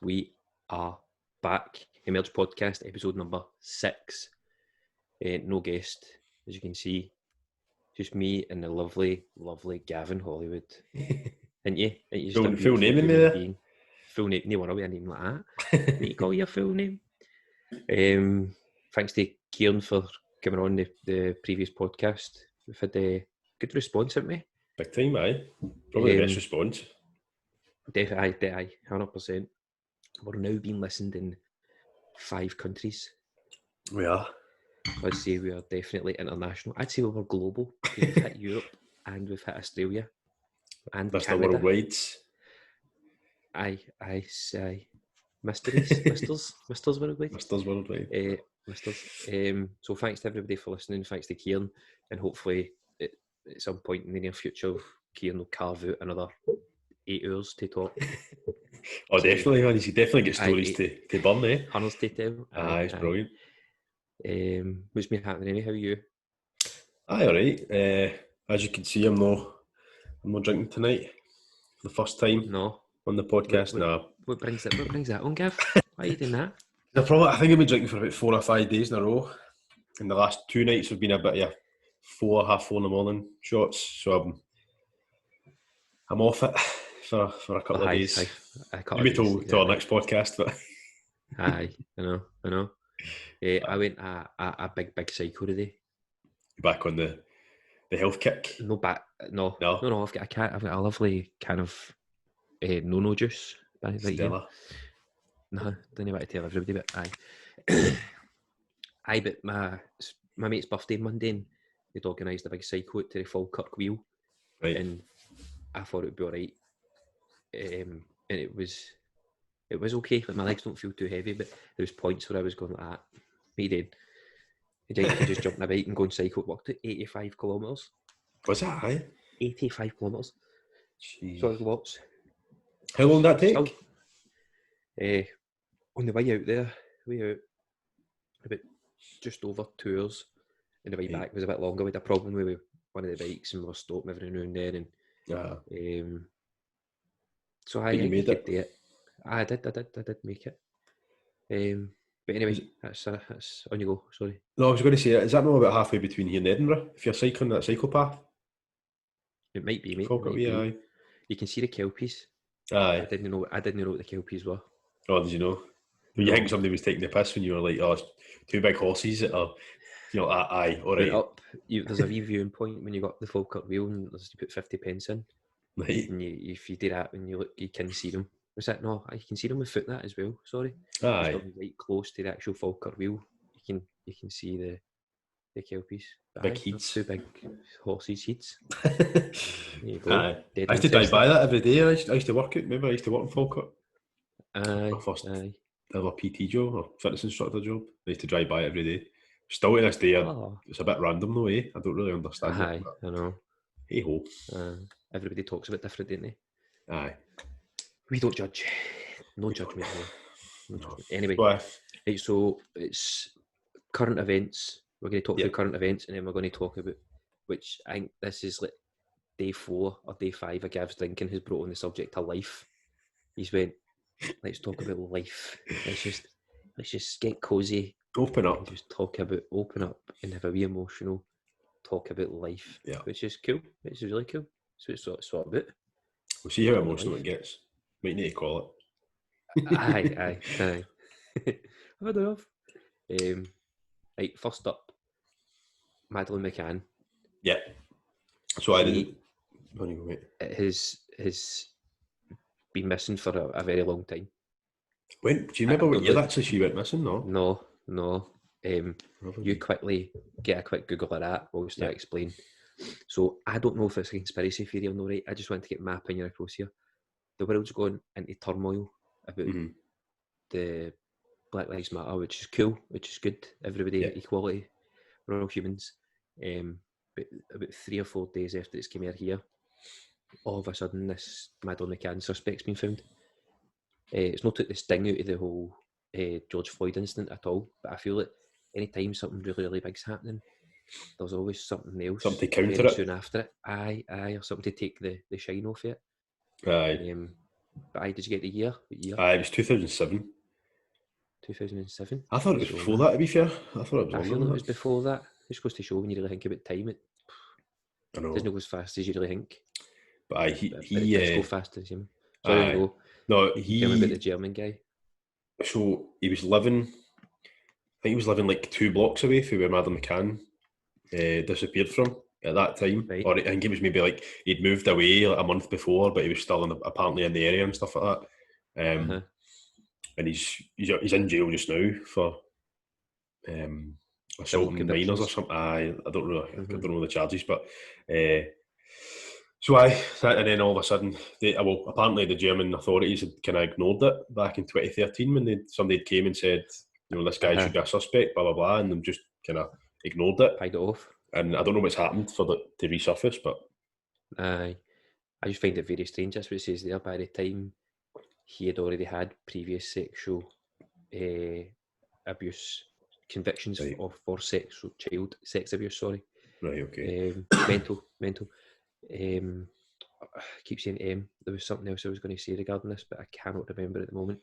We are back. Emerge Podcast, episode number 6. No guest, as you can see. Just me and the lovely, lovely Gavin Hollywood. Ain't you? Ain't you just a full name in human there? being? Full name. No one will be a name like that. Need to call you a full name. Thanks to Kieran for coming on the previous podcast. We've had a good response, haven't we? Big time, aye. Probably the best response. Definitely, 100%. We're now being listened in 5 countries. We are. I'd say we are definitely international. I'd say we're global. We've hit Europe and we've hit Australia and Mr. Canada. Worldwide. Aye. Mysteries, Misters Worldwide. Misters Worldwide. So thanks to everybody for listening. Thanks to Kieran, and hopefully at some point in the near future, Kieran will carve out another 8 hours to talk. Oh, definitely, man. You should definitely get stories to burn, eh? Hunters to tell. Aye, it's brilliant. What's been happening anyway? How are you? Aye, alright. As you can see, I'm not drinking tonight for the first time. No. On the podcast. What brings that on, Gav? Why are you doing that? I think I've been drinking for about 4 or 5 days in a row. And the last 2 nights have been a bit of 4 in the morning shots. So I'm off it for a couple of days. Maybe till our next podcast, but aye, I know. I went a big cycle today. Back on the health kick. No. I've got a lovely kind of no juice. Stella. No, don't know what to tell everybody, but aye. Aye, but my mate's birthday Monday, and they'd organised a big cycle out to the Falkirk Wheel, right? And I thought it'd be alright. And it was okay. Like my legs don't feel too heavy, but there was points where I was going like that. What you did? You could just jump on a bike and go and cycle. It worked at 85 kilometres. Was that high? 85 kilometres. Jeez. So lots. How long did that take? On the way out, about just over 2 hours. And the way back was a bit longer. We had a problem with one of the bikes and we were stopping every now and then. And so I made it. I did make it. But anyway, that's on you go. Sorry. No, I was going to say, is that not about halfway between here and Edinburgh? If you're cycling that cycle path, it might be, mate. Aye. You can see the kelpies. Aye. I didn't know what the kelpies were. Oh, did you know? No. You think somebody was taking the piss when you were like, "Oh, it's 2 big horses that are," aye, all right. Up, there's a wee viewing point when you got the Falkirk Wheel, and you put 50 pence in. Right. And if you do that, when you look, you can see them. Was that no? You can see them with foot that as well. Sorry. Aye. Right close to the actual Falkirk Wheel, you can see the kelpies. Big heats. 2 big horses heats. There you go. Aye. I used to drive by that every day. I used to work it. Remember, I used to work in Falkirk. Aye. My first ever PT job or fitness instructor job. I used to drive by every day. Still to this day, it's a bit random though, eh? I don't really understand it. Aye, I know. Hey ho. Everybody talks a bit different, don't they? Aye. We don't judge. No judgment. No. Anyway, right, so it's current events. We're going to talk about current events, and then we're going to talk about, which I think this is like day 4 or day 5 of Gav's drinking, has brought on the subject of life. He's went, let's talk about life. Let's just get cozy. Open up. And just open up and have a wee emotional talk about life. Yeah. Which is cool. Which is really cool. So it's sort of about. We'll see how emotional it gets. Might need to call it. Aye. I've had enough. Right, first up, Madeleine McCann. Yeah. So I didn't. Has been missing for a very long time. When? Do you remember what year actually she went missing? No. You quickly get a quick Google of that while we start explain. So I don't know if it's a conspiracy theory or not, right? I just want to get my opinion across here. The world's gone into turmoil about the Black Lives Matter, which is cool, which is good. Everybody, equality, we're all humans. But about 3 or 4 days after it's came out here, all of a sudden this Madeleine McCann suspect's been found. It's not took the sting out of the whole George Floyd incident at all, but I feel like any time something really, really big's happening, there's always something else. Something to counter it. Soon after it. Aye, or something to take the shine off it. Aye. But did you get the year? What year? It was 2007. 2007. I thought it was So, before that, to be fair. I thought it was I longer feel than it was that. before that. Just goes to show when you really think about time, it I know. doesn't go as fast as you really think. But But it does go fast as you. Sorry, you go. No, You can tell me about the German guy. So he was living, I think he was living like 2 blocks away from where Madam McCann disappeared from at that time. Right. Or I think it was maybe like he'd moved away like a month before, but he was still apparently in the area and stuff like that. And he's in jail just now for assaulting minors or something. I don't know the charges, but and then all of a sudden, apparently the German authorities had kind of ignored it back in 2013 when somebody came and said, this guy should be a suspect, blah blah blah, and them just kind of ignored it, paid it off. And I don't know what's happened for that to resurface, but I just find it very strange. That's what it says there. By the time he had already had previous sexual abuse convictions for child sex abuse. Sorry. Right. Okay. Mental. I keep saying there was something else I was going to say regarding this, but I cannot remember at the moment.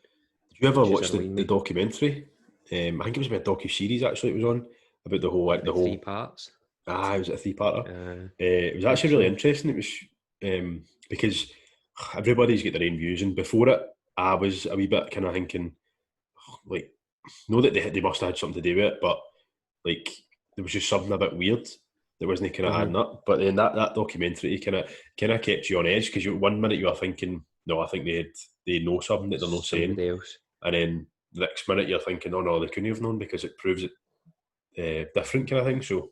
Did you ever watch the documentary? I think it was about a docu-series actually it was on about the whole 3 parts. It was a 3-parter. It was actually really interesting. It was because everybody's got their own views, and before it I was a wee bit kind of thinking like, know that they must have had something to do with it, but like there was just something a bit weird that wasn't kind of adding up. But then that documentary kind of kept you on edge, because 1 minute you were thinking, no, I think they know something that they're not saying, and then the next minute you're thinking, oh no, they couldn't have known, because it proves it different kind of thing. So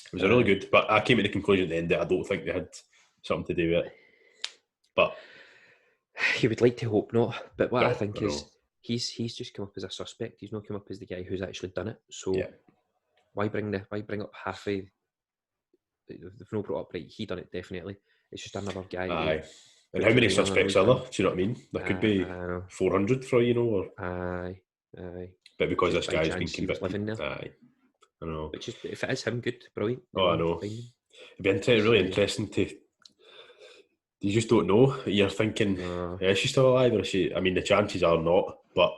it was a really good. But I came to the conclusion at the end that I don't think they had something to do with it. But you would like to hope not. But what I think is he's just come up as a suspect. He's not come up as the guy who's actually done it. So why bring up half of? They've not brought up, right, he done it definitely. It's just another guy. And how many suspects are there? Do you know what I mean? There could be 400 for or but because this guy's been convicted, I know. Which is, if it is him, good, brilliant. I know. It'd be really interesting to. You just don't know. You're thinking, is she still alive, or is she? I mean, the chances are not, but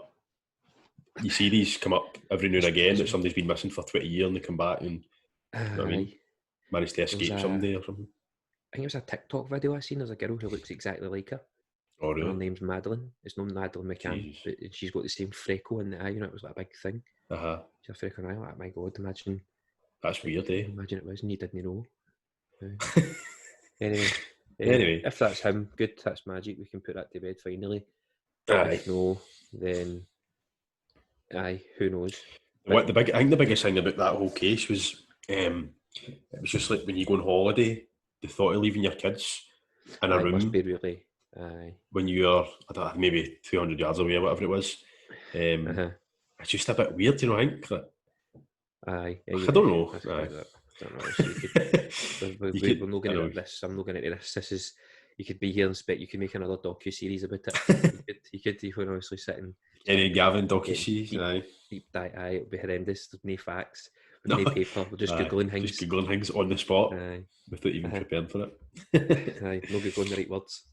you see these come up every now and again that somebody's been missing for 20 years and they come back and you know what I mean, managed to escape someday or something. I think it was a TikTok video I seen. There's a girl who looks exactly like her. Oh, really? Her name's Madeline. It's not Madeline McCann, but she's got the same freckle in the eye. It was like a big thing. She had a freckle in the eye. Like, my God, imagine. That's weird, eh? Imagine it was, and you didn't know. Anyway, if that's him, good. That's magic. We can put that to bed finally. If no, then who knows? I think the biggest thing about that whole case was it was just like when you go on holiday, the thought of leaving your kids in a room must be really when you're maybe 200 yards away or whatever it was. It's just a bit weird, I think. I don't know. I don't know. We're not going into this. I'm not going into this. This is, you could be here and you could make another docu-series about it. you could honestly sit and any Gavin docu-series, deep dive. It'll be horrendous. There's no facts, no paper. We're just googling things. Just googling things on the spot without even preparing for it. No googling the right words.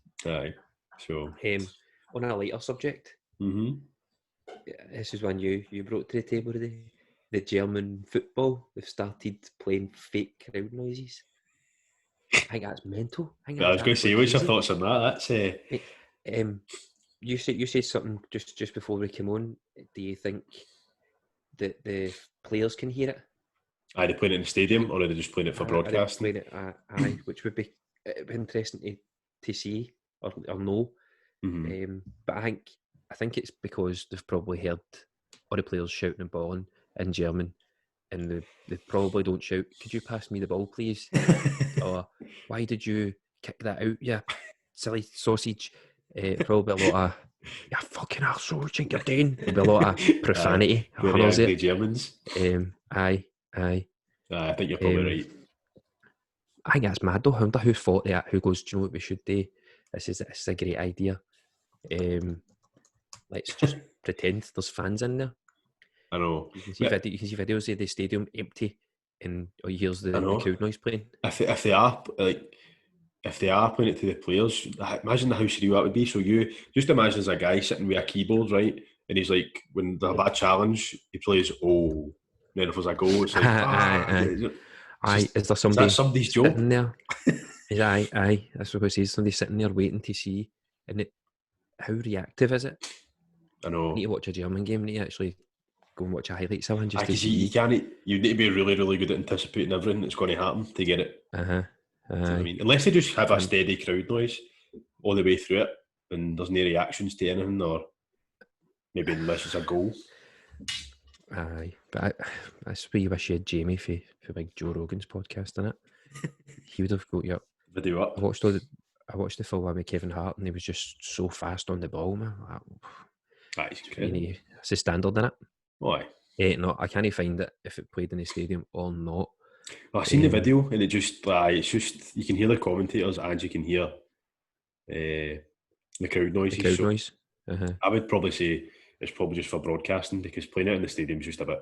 So on a lighter subject, this is one you brought to the table today. The German football, they've started playing fake crowd noises. I think that's mental. I was going to say, what's your thoughts on that? That's you said something just before we came on. Do you think that the players can hear it? Are they playing it in the stadium, or are they just playing it for broadcasting? Playing it, which would be interesting to see or know. But I think it's because they've probably heard all the players shouting and bawling in German, and they probably don't shout, "Could you pass me the ball, please?" or "Why did you kick that out, you silly sausage?" Probably a lot of "You fucking arsehole, think you're doing." There'll be a lot of profanity. Very angry Germans. I think you're probably right. I think that's mad though. I wonder who thought that. Who goes, "Do you know what we should do? This is a great idea. Let's just pretend there's fans in there." I know. You can see videos of the stadium empty, and all you hear is the crowd noise playing. If they are, like, if they are playing it to the players, imagine how surreal that would be. So you just imagine as a guy sitting with a keyboard, right? And he's like, when they have a challenge, he plays, oh. And then if there's a goal, it's like, Is there is that somebody somebody's job? sitting there? Aye. That's what I say. Somebody sitting there waiting to see. And how reactive is it? I know. You need to watch a German game. You need to actually go and watch a highlights of one just to see. You can't. You need to be really, really good at anticipating everything that's going to happen to get it. Do you know what I mean? Unless they just have a steady crowd noise all the way through it, and there's no reactions to anything, or maybe unless it's a goal. Aye, but that's where you wish you had Jamie for big Joe Rogan's podcast, innit? He would have got you up. Video up. I watched the full one with Kevin Hart, and he was just so fast on the ball, man. It's the standard, innit? Why? No, I can't find it if it played in the stadium or not. I've seen the video, and it's just you can hear the commentators and you can hear the crowd noise. The crowd noise. I would probably say it's probably just for broadcasting, because playing it in the stadium is just a bit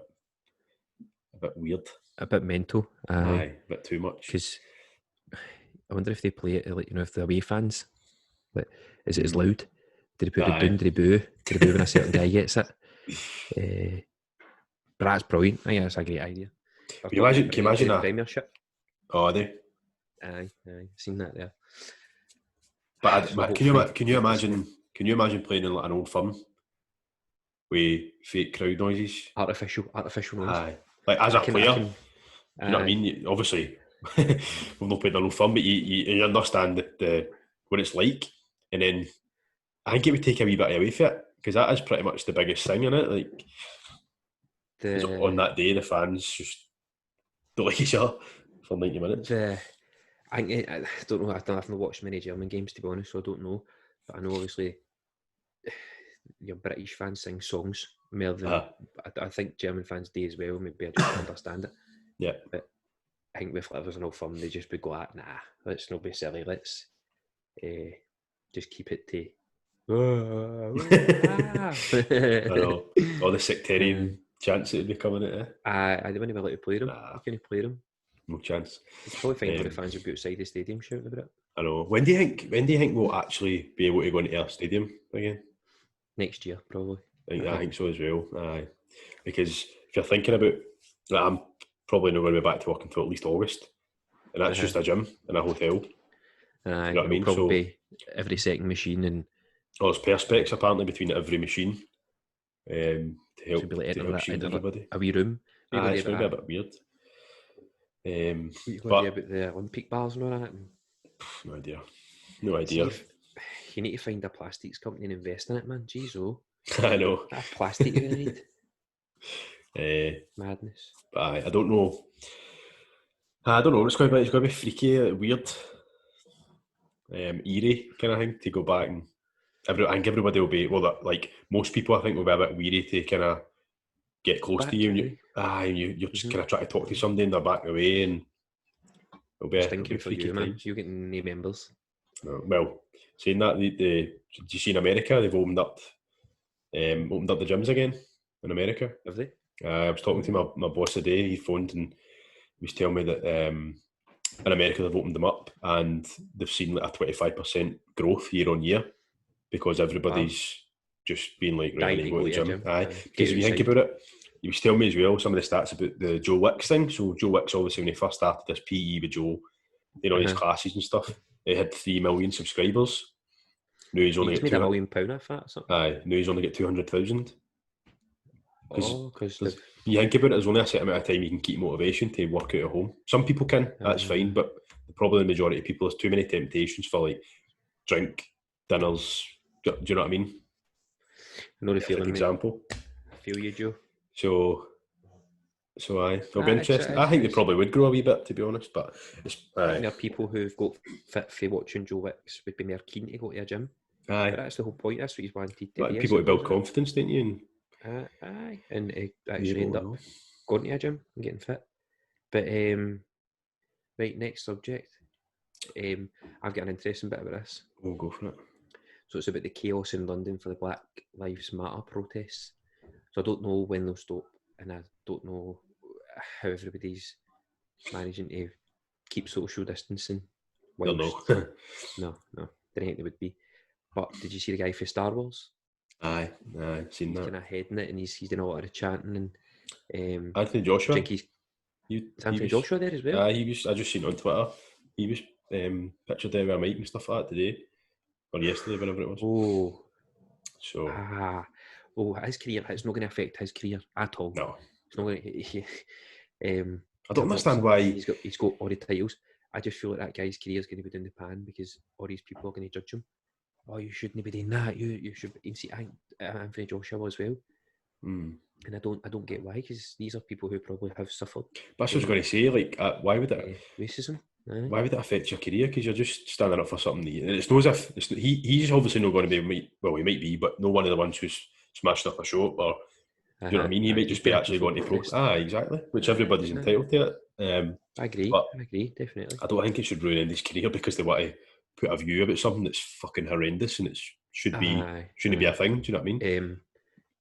weird, a bit mental. Aye, a bit too much. Because I wonder if they play it like, if the away fans, like, is it as loud? Did they put it down? Did they boo? Did they boo when a certain guy gets it? But that's brilliant. I think that's a great idea. Can you imagine that? Premiership? Oh, are they? Aye, seen that there. But can you imagine playing in like an old firm with fake crowd noises? Artificial noise. Aye. Like as a player, you know what I mean? Obviously, we've not played in an old firm, but you understand what it's like. And then I think it would take a wee bit away from it, because that is pretty much the biggest thing in it. Like, on that day, the fans just don't like each other for 90 minutes. I don't know. I've not watched many German games, to be honest, so I don't know. But I know, obviously, your British fans sing songs more than I think German fans do as well. Maybe I just don't understand it. Yeah. But I think with Livers and all firm, they just would go, nah, let's not be silly. Let's just keep it to. I know. All the sectarian chants that would be coming at it. I wouldn't be able to play them. How can you play them? No chance. You'd probably find all the fans would be outside the stadium shouting about it. I know. When do you think we'll actually be able to go into our stadium again? Next year, probably. I think so as well. Aye. Because if you're thinking about, I'm probably not going to be back to work until at least August, and that's just a gym and a hotel. You know what I mean? Probably every second machine and. There's perspex apparently between every machine to help everybody. A wee room. It's going to be a bit weird. What about the Olympic bars and all that? No idea. You need to find a plastics company and invest in it, man. Jeez, oh. I know. That plastic you're going to need. Madness. But I don't know. It's going to be freaky, weird, eerie kind of thing to go back and. I think everybody will be, like most people, I think, will be a bit weary to kind of get close to you. And you're just kind of trying to talk to somebody and they're backing away, and it'll be a freaky time. Man. So you're getting no members. Well, saying that, did you see in America they've opened up the gyms again in America? Have they? I was talking to my boss today. He phoned and he was telling me that in America they've opened them up and they've seen like a 25% growth year on year. Because everybody's just been like, right, go to the gym. Aye. Because if you think about it, he was telling me as well some of the stats about the Joe Wicks thing. So Joe Wicks, obviously, when he first started this PE with Joe, his classes and stuff, he had 3 million subscribers. Now he's only made £1 million off that or something. Aye. Now he's only got 200,000. Because you think about it, there's only a certain amount of time you can keep motivation to work out at home. Some people can, that's fine, but probably the majority of people, there's too many temptations for like drink, dinners. Do you know what I mean? I know the feeling. Example. I feel you, Joe. So it'll be interesting. I think they probably would grow a wee bit, to be honest. But there are people who've got fit for watching Joe Wicks would be more keen to go to a gym. Aye, but that's the whole point. That's what he's wanted to do. People to build confidence, don't you? And and actually end up going to a gym and getting fit. But right, next subject. I've got an interesting bit about this. We'll go for it. So it's about the chaos in London for the Black Lives Matter protests. So I don't know when they'll stop, and I don't know how everybody's managing to keep social distancing They'll know. no, didn't think they would be. But did you see the guy for Star Wars? Aye, seen He's that. kind of heading it, and he's doing a lot of the chanting. And Anthony Joshua. I think is Anthony Joshua there as well? He was. I just seen on Twitter. He was pictured there with a mic and stuff like that today, or yesterday, whenever it was. Oh, so his career. It's not going to affect his career at all. No, it's not going to. I don't understand why he's got all the titles. I just feel like that guy's career is going to be down the pan because all these people are going to judge him. Oh, you shouldn't be doing that. You should. See, Anthony Joshua as well. And I don't get why, because these are people who probably have suffered. That's what I was going to say. Like, why would it racism? Why would it affect your career? Because you're just standing up for something. And it's not as if he's obviously not going to be. Well, he might be, but no one of the ones who's smashed up a shop or. Do you know what I mean? He might just be actually going to pro. Exactly. Which everybody's entitled to it. I agree, definitely. I don't think it should ruin anybody's career because they want to put a view about something that's fucking horrendous and it shouldn't be a thing. Do you know what I mean?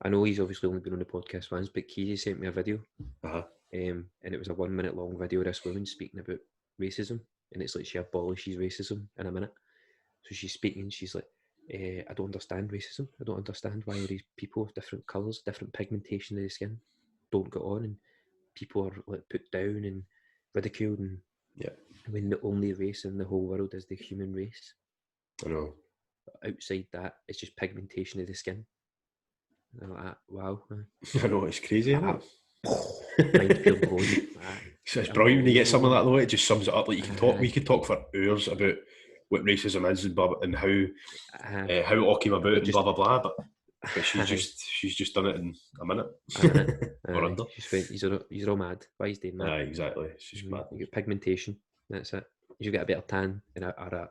I know he's obviously only been on the podcast once, but Keezy sent me a video. And it was a 1 minute long video of this woman speaking about racism, and it's like she abolishes racism in a minute. So she's speaking, she's like, I don't understand racism. I don't understand why all these people with different colours, different pigmentation of the skin don't get on, and people are like put down and ridiculed, and when the only race in the whole world is the human race. I know. Outside that, it's just pigmentation of the skin. And I'm like, wow. I know, it's crazy, isn't it? Mind pure blown. So it's brilliant when you get something like that though. It just sums it up. Like you can talk. We could talk for hours about what racism is and blah, and how Ock came about and blah blah blah. But she's just done it in a minute. Or under. She's went, you're all mad. Why is doing that? Exactly. She's mad. You get pigmentation. That's it. You get a better tan, and a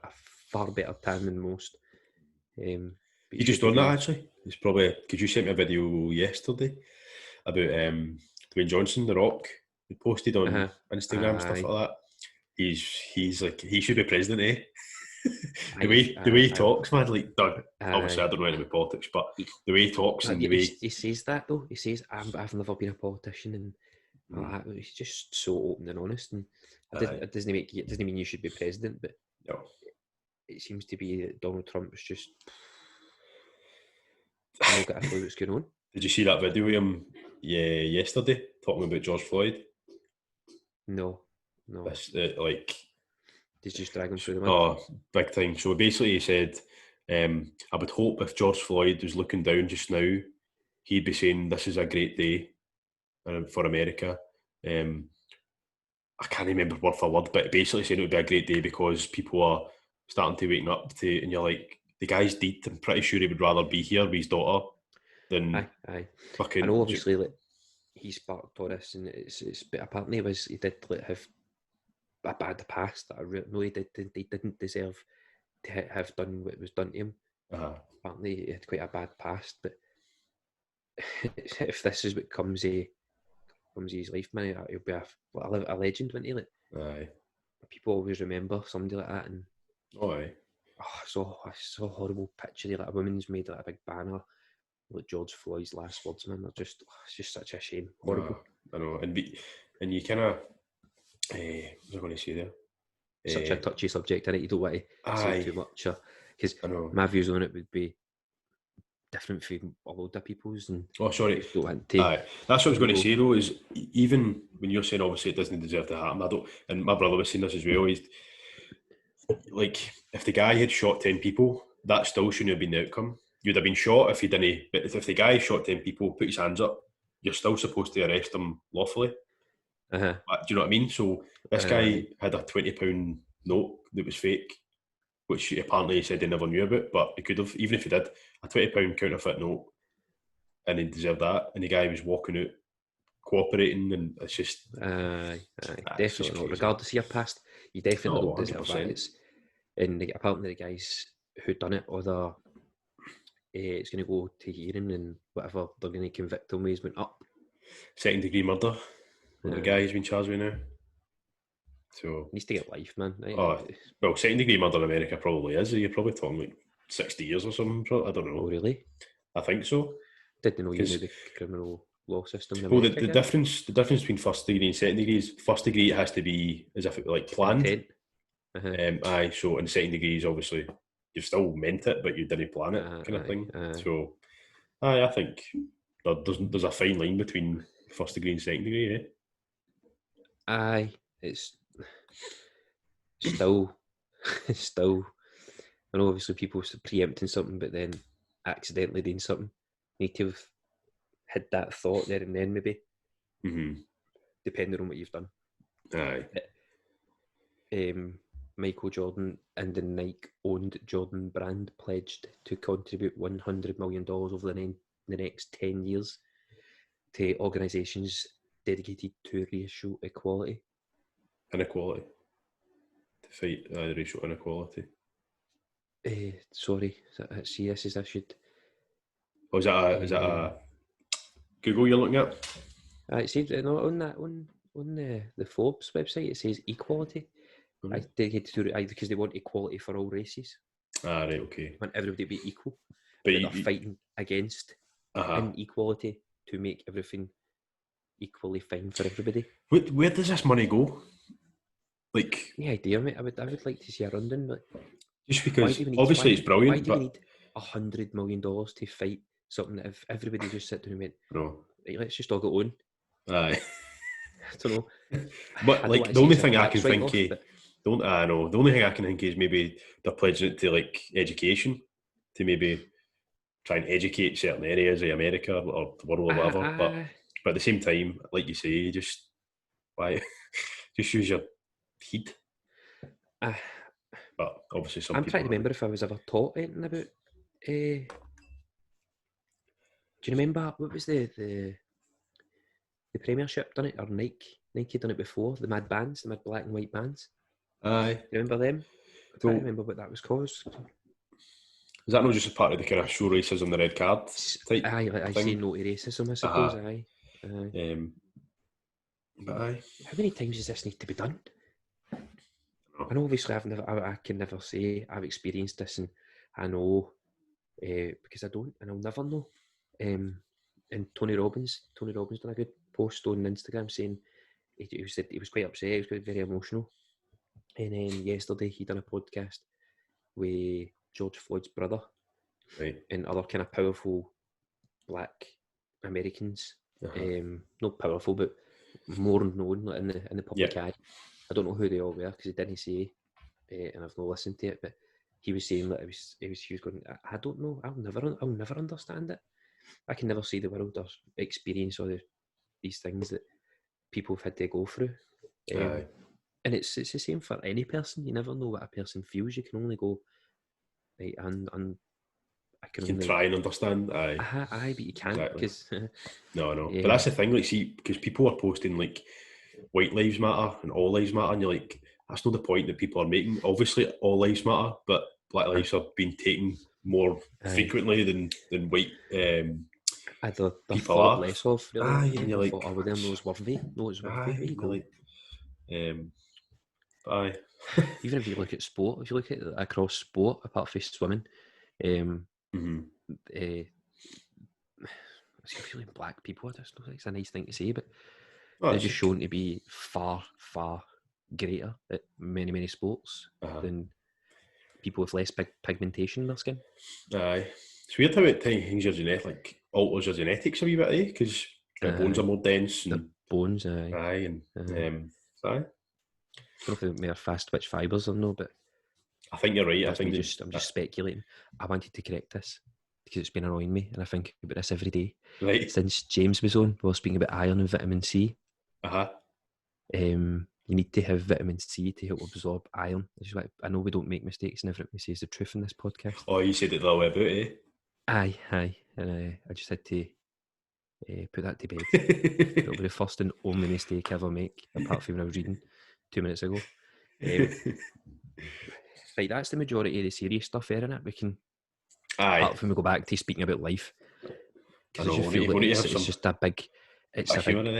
far better tan than most. You just done that actually. It's probably because you sent me a video yesterday about Dwayne Johnson, The Rock. He posted on Instagram and stuff like that. He's like, he should be president, eh? the way he talks, man. Like, obviously, I don't know anything about politics, but the way he talks and the way he says that though. He says, "I've never been a politician," and he's just so open and honest. And it doesn't mean you should be president, but it seems to be that Donald Trump is just. I don't get a clue what's going on. Did you see that video of him yesterday talking about George Floyd? No. It's, did you just drag him through the mud? Oh, big time. So basically he said, I would hope if George Floyd was looking down just now, he'd be saying, this is a great day for America. I can't remember word for word, but basically saying it would be a great day because people are starting to waking up to, and you're like, the guy's dead. I'm pretty sure he would rather be here with his daughter than fucking. I know, obviously, like he sparked all this, and it's but apparently he did like have a bad past that he didn't deserve to have done what was done to him. Apparently, he had quite a bad past, but if this is what comes of his life, man, he'll be a legend, won't he? Like, people always remember somebody like that, and I saw a horrible picture there. Like a woman's made like a big banner, like George Floyd's last words, man. It's just such a shame. Horrible. I know, and you kind of, what was I going to say there? Such a touchy subject, innit? You don't want to say too much, because my views on it would be different from a load of people's. And sorry. That's what I was going to say though. Is even when you're saying obviously it doesn't deserve to happen, and my brother was saying this as well. He's like, if the guy had shot 10 people, that still shouldn't have been the outcome. You'd have been shot if he didn't. But if the guy shot 10 people, put his hands up, you're still supposed to arrest him lawfully. Do you know what I mean? So this guy had a £20 note that was fake, which apparently he said he never knew about, but he could have, even if he did, a £20 counterfeit note, and he deserved that. And the guy was walking out, cooperating, and it's just definitely not. Regardless of your past, you definitely don't deserve that. And apparently the guys who done it, it's going to go to hearing, and whatever they're going to convict him with went up. Second degree murder. The guy has been charged with now. So he needs to get life, man. Well, second degree murder in America probably is. You're probably talking like 60 years or something. I don't know. Oh, really? I think so. Didn't know you knew the criminal law system. Well, the difference between first degree and second degree is first degree it has to be as if it like planned. Aye, so in second degrees, obviously, you've still meant it, but you didn't plan it, kind of thing. So, aye, I think there's a fine line between first degree and second degree, eh? Aye, it's still, I know obviously people preempting something, but then accidentally doing something. Need to have had that thought there and then, maybe. Depending on what you've done. Aye. Michael Jordan and the Nike-owned Jordan brand pledged to contribute $100 million over the next 10 years to organisations dedicated to racial equality. Inequality. To fight racial inequality. Sorry, see, this is I should. Oh, is that a Google you're looking at? See, no, on the Forbes website it says equality. I dedicated to it because they want equality for all races. Ah, right, okay. Want everybody to be equal, but they're fighting against inequality to make everything equally fine for everybody. Where does this money go? Like, the idea, mate. I would like to see a rundown, but just because obviously it's brilliant. Why do we need $100 million to fight something that if everybody just sit down and went, no, right, let's just all get on. Aye. I don't know. But like the only thing I can think of, the only thing I can think is maybe they're pledging it to like education, to maybe try and educate certain areas of America or the world or whatever. But at the same time, like you say, just use your heat. But obviously, I'm trying to remember if I was ever taught anything about. Do you remember what was the Premiership done it, or Nike done it before? The mad black and white bands. Aye. Do you remember them? I can't remember what that was called. Is that not just a part of the kind of show racism, the red card type? Aye, I say no to racism, I suppose. Aye. But aye. How many times does this need to be done? I know obviously I can never say I've experienced this, and I know because I don't, and I'll never know. And Tony Robbins done a good post on Instagram saying he said he was quite upset, he was quite very emotional. And then yesterday he done a podcast with George Floyd's brother, right, and other kind of powerful black Americans. Not powerful, but more known in the public eye. I don't know who they all were because he didn't say, and I've not listened to it. But he was saying that he was going, I don't know, I'll never understand it. I can never see the world or experience all these things that people have had to go through. And it's the same for any person. You never know what a person feels. You can only go, right, and I can only try and understand. Aye, but you can't because no. But that's the thing. Like, see, because people are posting like white lives matter and all lives matter, and you're like, that's not the point that people are making. Obviously, all lives matter, but black lives are being taken more frequently than white people are. Less of, really. Aye, and you're like, oh, them knows worthy. Like, aye. Even if you look at sport, if you look at across sport, apart from swimming, especially black people, I just don't think it's a nice thing to say, but they're just shown to be far, far greater at many, many sports than people with less pigmentation in their skin. Aye. It's weird how it things your genetic, like alters your genetics a wee bit, because their bones are more dense. And, the bones, aye. Aye, and aye. I don't know if they're fast twitch fibres or no, but I think you're right. I'm just speculating. I wanted to correct this because it's been annoying me, and I think about this every day. Right. Since James was on, we were speaking about iron and vitamin C. You need to have vitamin C to help absorb iron. I know we don't make mistakes, and everything we say is the truth in this podcast. Oh, you said it the way about, eh? Aye. And I just had to put that to bed. It'll be the first and only mistake I ever make, apart from when I was reading 2 minutes ago. Right, that's the majority of the serious stuff there, innit? We can, apart from we go back to speaking about life, because I just feel like it's just a big,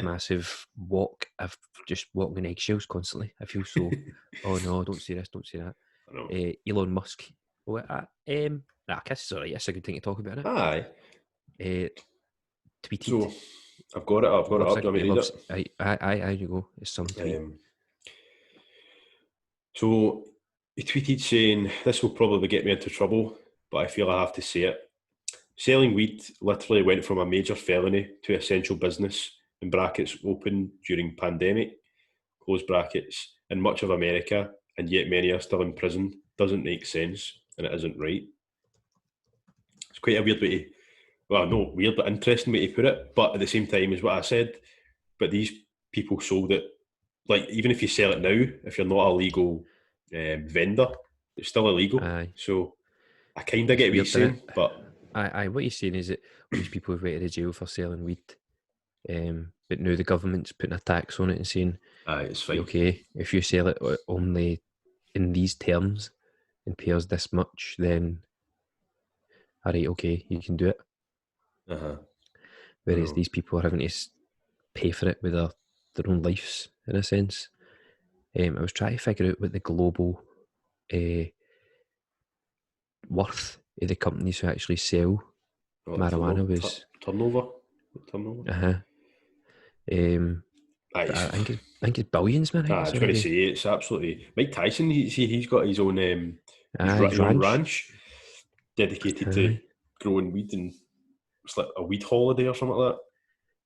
massive walk. I've just walking on eggshells constantly. I feel so, oh no, don't say this, don't say that. Elon Musk. This is alright, it's a good thing to talk about, innit? Aye. Tweeted. So, I've got it up. Do you want me to read it? Aye, you go. It's some tweet. So, he tweeted saying, "This will probably get me into trouble, but I feel I have to say it. Selling weed literally went from a major felony to essential business, in brackets, open during pandemic, close brackets, in much of America, and yet many are still in prison. Doesn't make sense, and it isn't right." It's quite a weird way to, well, not weird, but interesting way to put it. But at the same time, is what I said, but these people sold it, like, even if you sell it now, if you're not a legal vendor, it's still illegal. Aye. So I kind of get what you're saying, but what he's saying is that all these people have went to jail for selling weed, but now the government's putting a tax on it and saying, it's fine. Okay, if you sell it only in these terms and pay us this much, then all right, okay, you can do it. Whereas these people are having to pay for it with their own lives, in a sense. I was trying to figure out what the global worth of the companies who actually sell marijuana was. Turnover. I think it's billions, man. I was going to say, it's absolutely... Mike Tyson, he's got his own ranch dedicated to growing weed, and it's like a weed holiday or something like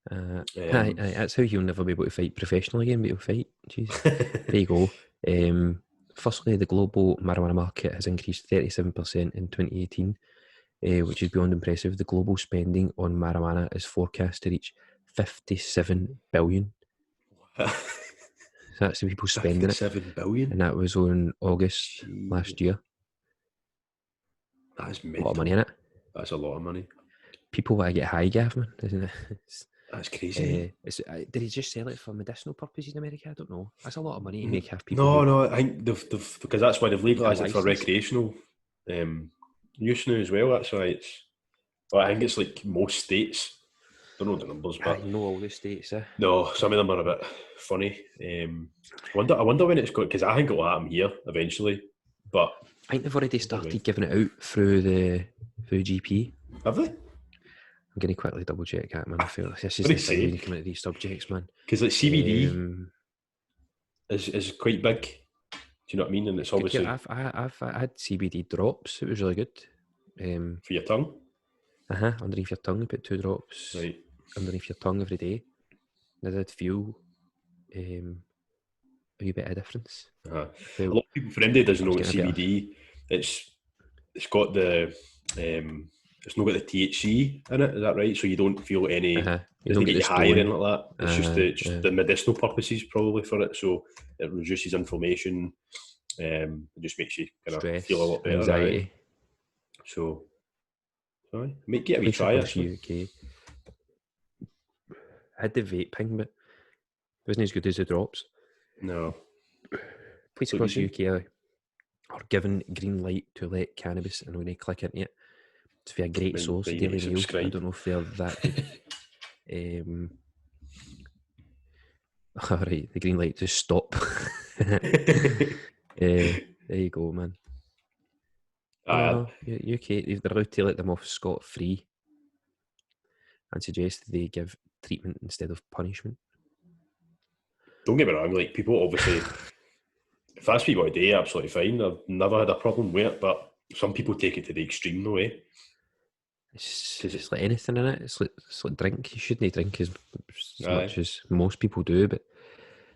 that. That's how he'll never be able to fight professionally again, but he'll fight. Jeez. There you go. Firstly, the global marijuana market has increased 37% in 2018, which is beyond impressive. The global spending on marijuana is forecast to reach 57 billion. So that's the people spending 57 billion? And that was on August last year. That is A mental. lot of money in it. That's a lot of money. People want to get high, Gav, man, isn't it? That's crazy. Did he just sell it for medicinal purposes in America? I don't know. That's a lot of money to make half people. No, I think they've because that's why they've legalised it for recreational use now as well. That's why it's... Well, I think it's like most states. I don't know the numbers, but... I know all the states, No, some of them are a bit funny. I wonder when it's going... Because I think it'll happen here eventually, but... I think they've already started giving it out through GP. Have they? I'm going to quickly double check that, man. I feel like this is the thing when you come into these subjects, man. Because like CBD is quite big. Do you know what I mean? And it's obviously... I've had CBD drops. It was really good. For your tongue? Underneath your tongue, you put 2 drops underneath your tongue every day. And I did feel a wee bit of difference. A lot of people, for anybody doesn't know what CBD, it's got the... it's not got the THC in it, is that right? So you don't feel any... You don't get you high or anything like that. It's just the medicinal purposes probably for it. So it reduces inflammation. It just makes you kind of feel a lot better. Anxiety. Right? So, sorry, might get a wee try actually. UK. I had the vape ping, but it wasn't as good as the drops. No. Places across the UK are given green light to let cannabis, and when they click into it, it's for a great source of daily meal. I don't know if they're that good. Alright, the green light to stop. There you go, man. UK, they're allowed to let them off scot-free and suggest they give treatment instead of punishment. Don't get me wrong, like, people obviously, if that's what you want to do, absolutely fine. I've never had a problem with it, but some people take it to the extreme, though, eh? It's like anything in it. It's like drink. You shouldn't drink as much as most people do, but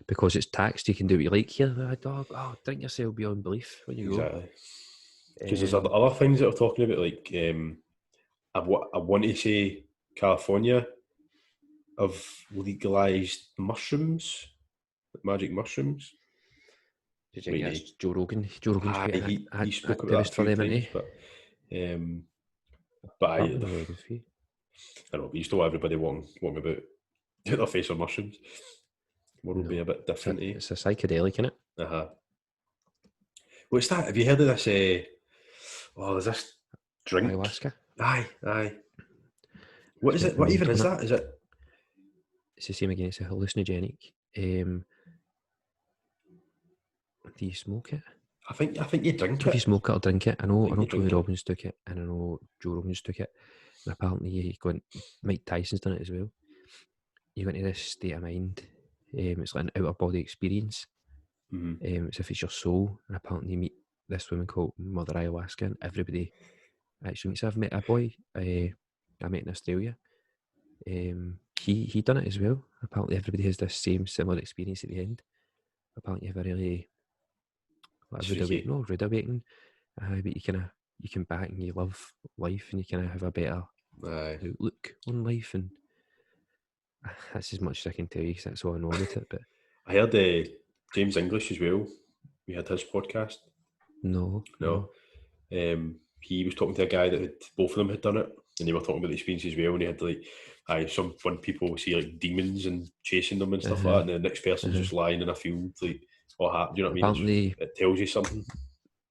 because it's taxed, you can do what you like here. Drink yourself beyond belief when you go. Because there's other things that we're talking about, like I want to say California have legalised mushrooms, magic mushrooms. Did you think that's Joe Rogan? Joe Rogan's he spoke about that a few times, but I know, but you still everybody walking about their face on mushrooms. What will be a bit different? It's a psychedelic, isn't it? What's that? Have you heard of this? There's this drink. Ayahuasca? Aye. What is it? What even is that? Is it? It's the same again. It's a hallucinogenic. Do you smoke it? I think you drink it. If you smoke it or drink it. I know Tony Robbins took it, and I know Joe Rogan's took it. And apparently Mike Tyson's done it as well. You go into this state of mind. It's like an outer body experience. Mm-hmm. It's if it's your soul, and apparently you meet this woman called Mother Ayahuasca, and everybody actually meets. I've met a boy I met in Australia. He done it as well. Apparently, everybody has this same similar experience at the end. Apparently, you have a really rude awakening. But you come back and you love life, and you kind of have a better outlook on life, and that's as much as I can tell you because that's all I know about it. But I heard James English as well. We had his podcast. No. He was talking to a guy that both of them had done it, and they were talking about the experience as well. And he had when people see like demons and chasing them and stuff like that, and the next person's just lying in a field, like what happened? You know what I mean? Apparently, it tells you something.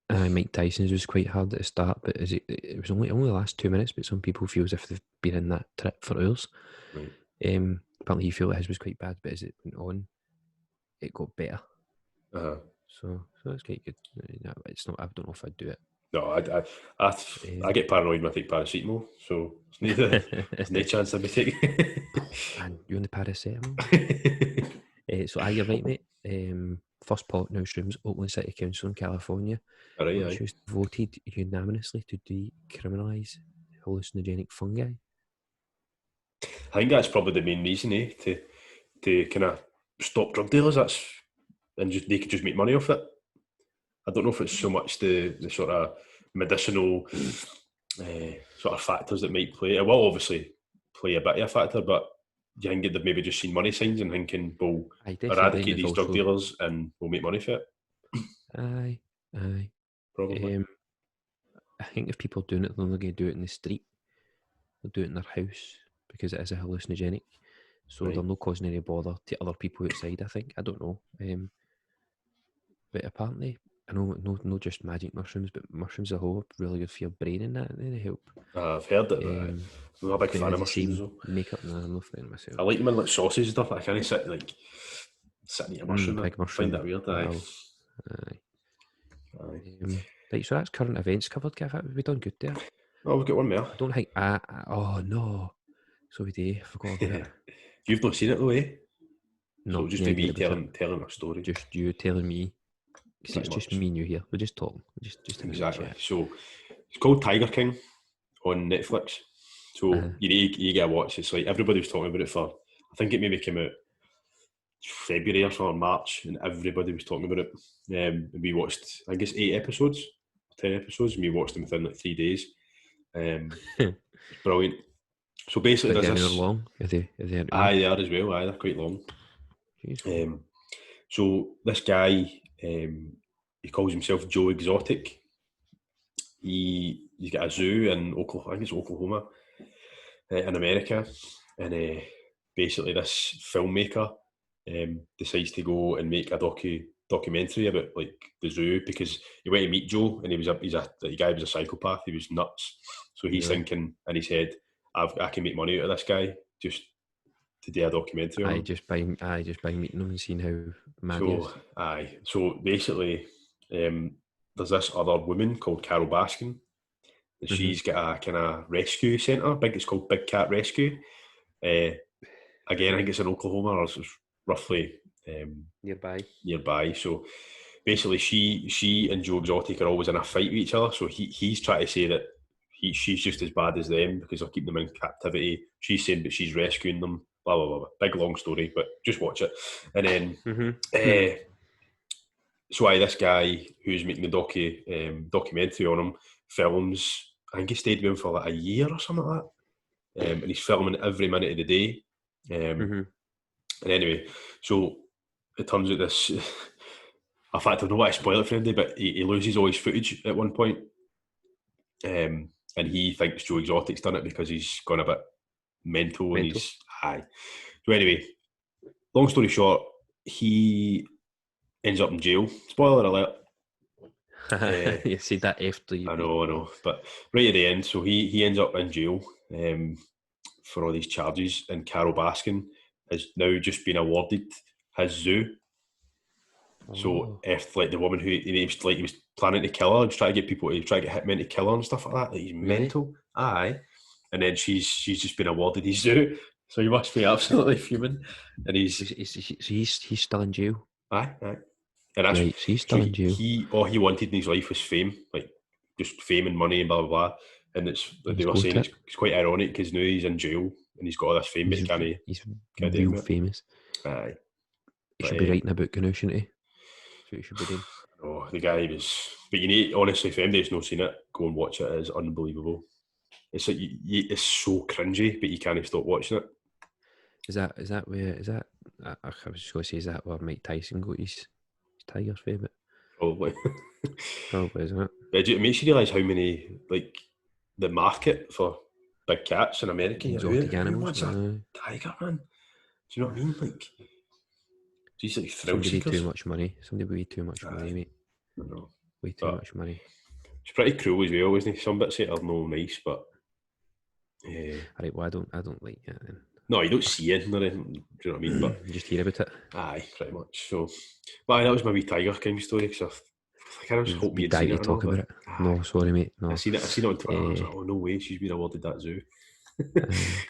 Mike Tyson's was quite hard at the start, but it was only the last 2 minutes. But some people feel as if they've been in that trip for hours. Right. Apparently, he felt his was quite bad, but as it went on, it got better. So it's quite good. It's not. I don't know if I'd do it. No, I get paranoid when I take paracetamol, so there's no chance I'd be taking. And you on the paracetamol? So you're right, mate. First Porthouse Rooms, Oakland City Council in California, voted unanimously to decriminalise hallucinogenic fungi. I think that's probably the main reason, to kind of stop drug dealers. They could just make money off it. I don't know if it's so much the sort of medicinal sort of factors that might play. It will obviously play a bit of a factor, but you think they've maybe just seen money signs and thinking, we'll eradicate these drug dealers and we'll make money for it. Aye. Probably. I think if people are doing it, they're not going to do it in the street. They'll do it in their house because it is a hallucinogenic. So they're not causing any bother to other people outside, I think. I don't know. But apparently, I know not just magic mushrooms, but mushrooms as a whole are really good for your brain and that. They help. I've heard that. I'm not a big fan of mushrooms though. Makeup, no, I'm not a fan of myself. I like them in like sauces and stuff. I can't sit and eat a mushroom. Big mushroom. I find that weird. Aye. Right, so that's current events covered, Gav. We've done good there. Oh, we've got one more. I don't think. Oh no, so we did. I forgot about it. You've not seen it though, eh? No, so just be me telling a story. Just you telling me. Because it's just me and you here. We're just talking. Just exactly. So it's called Tiger King on Netflix. So you get a watch. It's like everybody was talking about it for. I think it maybe came out February or something, March, and everybody was talking about it. And we watched, I guess, 10 episodes, and we watched them within like 3 days. Brilliant. So basically, they're long. Are they they are as well. They're quite long. So this guy, he calls himself Joe Exotic. He's got a zoo in Oklahoma, I think it's Oklahoma, in America, and basically this filmmaker decides to go and make a documentary about like the zoo because he went to meet Joe and the guy was a psychopath. He was nuts. So he's thinking in his head, I can make money out of this guy just to do a documentary on him. Just by meeting him and seeing how mad he is. So basically, there's this other woman called Carol Baskin. And she's got a kind of rescue centre. It's called Big Cat Rescue. Again, I think it's in Oklahoma, or it's roughly nearby. So basically, she and Joe Exotic are always in a fight with each other. So he's trying to say that she's just as bad as them because they'll keep them in captivity. She's saying that she's rescuing them. Blah blah blah. Big long story, but just watch it. And then, this guy who's making the documentary on him films. I think he stayed with him for like a year or something like that, and he's filming every minute of the day. And anyway, so it turns out this. In fact, I don't want to spoil it for anybody, but he loses all his footage at one point. And he thinks Joe Exotic's done it because he's gone a bit mental. And he's high. So anyway, long story short, he ends up in jail. Spoiler alert. You see that after you. I know. But right at the end, so he ends up in jail for all these charges, and Carol Baskin has now just been awarded his zoo. So if like the woman who he was planning to kill her, he was trying to get hitmen to kill her and stuff like that. Like, he's mental. Aye. And then she's just been awarded his zoo. So he must be absolutely fuming. And he's still in jail. Aye. And that's right, so he's still in jail. All he wanted in his life was fame, like just fame and money and blah blah blah. And it's like they were saying it's quite ironic because now he's in jail and he's got all this fame, but he's can't do real it. famous. Aye, He should be writing a book now, shouldn't he? That's what he should be doing. Oh, the guy was. But you need, honestly, if anybody's not seen it, go and watch it. It is unbelievable. It's like it's so cringy, but you can't stop watching it. Is that where I was just going to say, is that where Mike Tyson got his Tiger's favourite? Probably. Probably, isn't it? But it makes you realise how many, like, the market for big cats in America. Exotic animals. Who wants a tiger, man? Do you know what I mean? Like, he's like thrill Somebody seekers. with too much money. Somebody with too much money, mate. I know. Way too much money. It's pretty cruel as well, isn't he? Some bits of it are no nice, but. Alright, well, I don't like it then. No, you don't see it or anything, do you know what I mean? But you just hear about it. Aye, pretty much. So, but that was my wee Tiger King story because I kind of just hope you'd seen it. Talk about it. No, sorry, mate. No. I seen it on Twitter. I was like, oh no way, she's been awarded that zoo.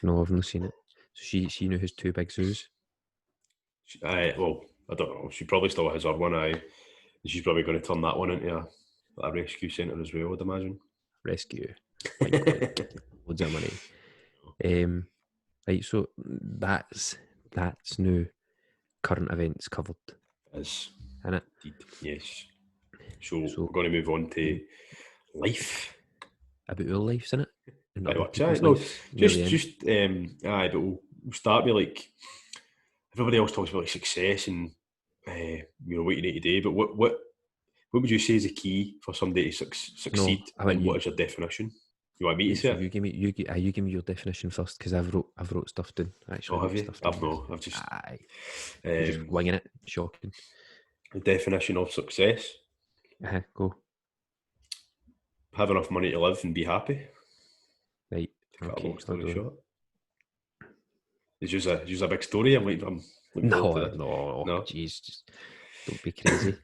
No, I've not seen it. So she now has two big zoos. Well, I don't know. She probably still has her one. And she's probably going to turn that one into a rescue centre as well, I'd imagine. Rescue. Loads of money. Right, so that's new current events covered. Is isn't it? Yes. So we're going to move on to life. About our lives, isn't it? But we'll start with like everybody else talks about like success and what you need today. But what would you say is the key for somebody to succeed? And what is your definition? You want me to say it? You give me your definition first because I've wrote stuff down. Actually, have you? I've just just winging it. Shocking. The definition of success. Go. Have enough money to live and be happy. Right. Cut a long story short. It's just a big story. I'm no. Jeez, just don't be crazy.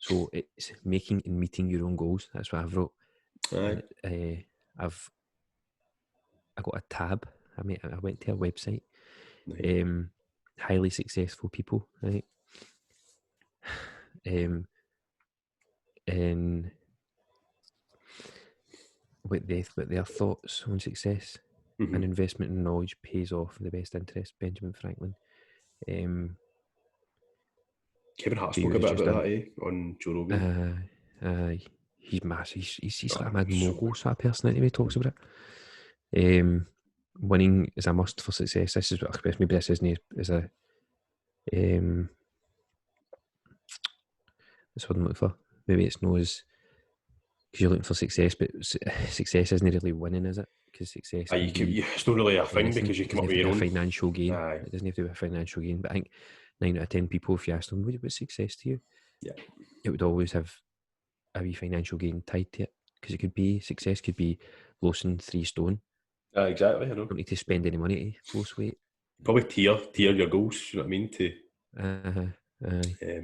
So it's making and meeting your own goals. That's what I've wrote. Aye. I got a tab. I went to a website. Nice. Highly successful people, right? And what their thoughts on success and investment in knowledge pays off in the best interest. Benjamin Franklin. Kevin Hart spoke a bit about that, on Joe Rogan. He's massive. He's like a mad mogul sort of personality. He talks about it. Winning is a must for success. This is what I express. Maybe this isn't as a. That's what I'm looking for. Maybe it's not as because you're looking for success, but success isn't really winning, is it? Because success. It's not really a thing because you come up with your own financial gain. It doesn't have to be a financial gain, but I think 9 out of 10 people, if you ask them, what's success to you? Yeah, it would always have a wee financial gain tied to it because success could be losing 3 stone. Exactly. I know. You don't need to spend any money to lose weight. Probably tier your goals. You know what I mean? To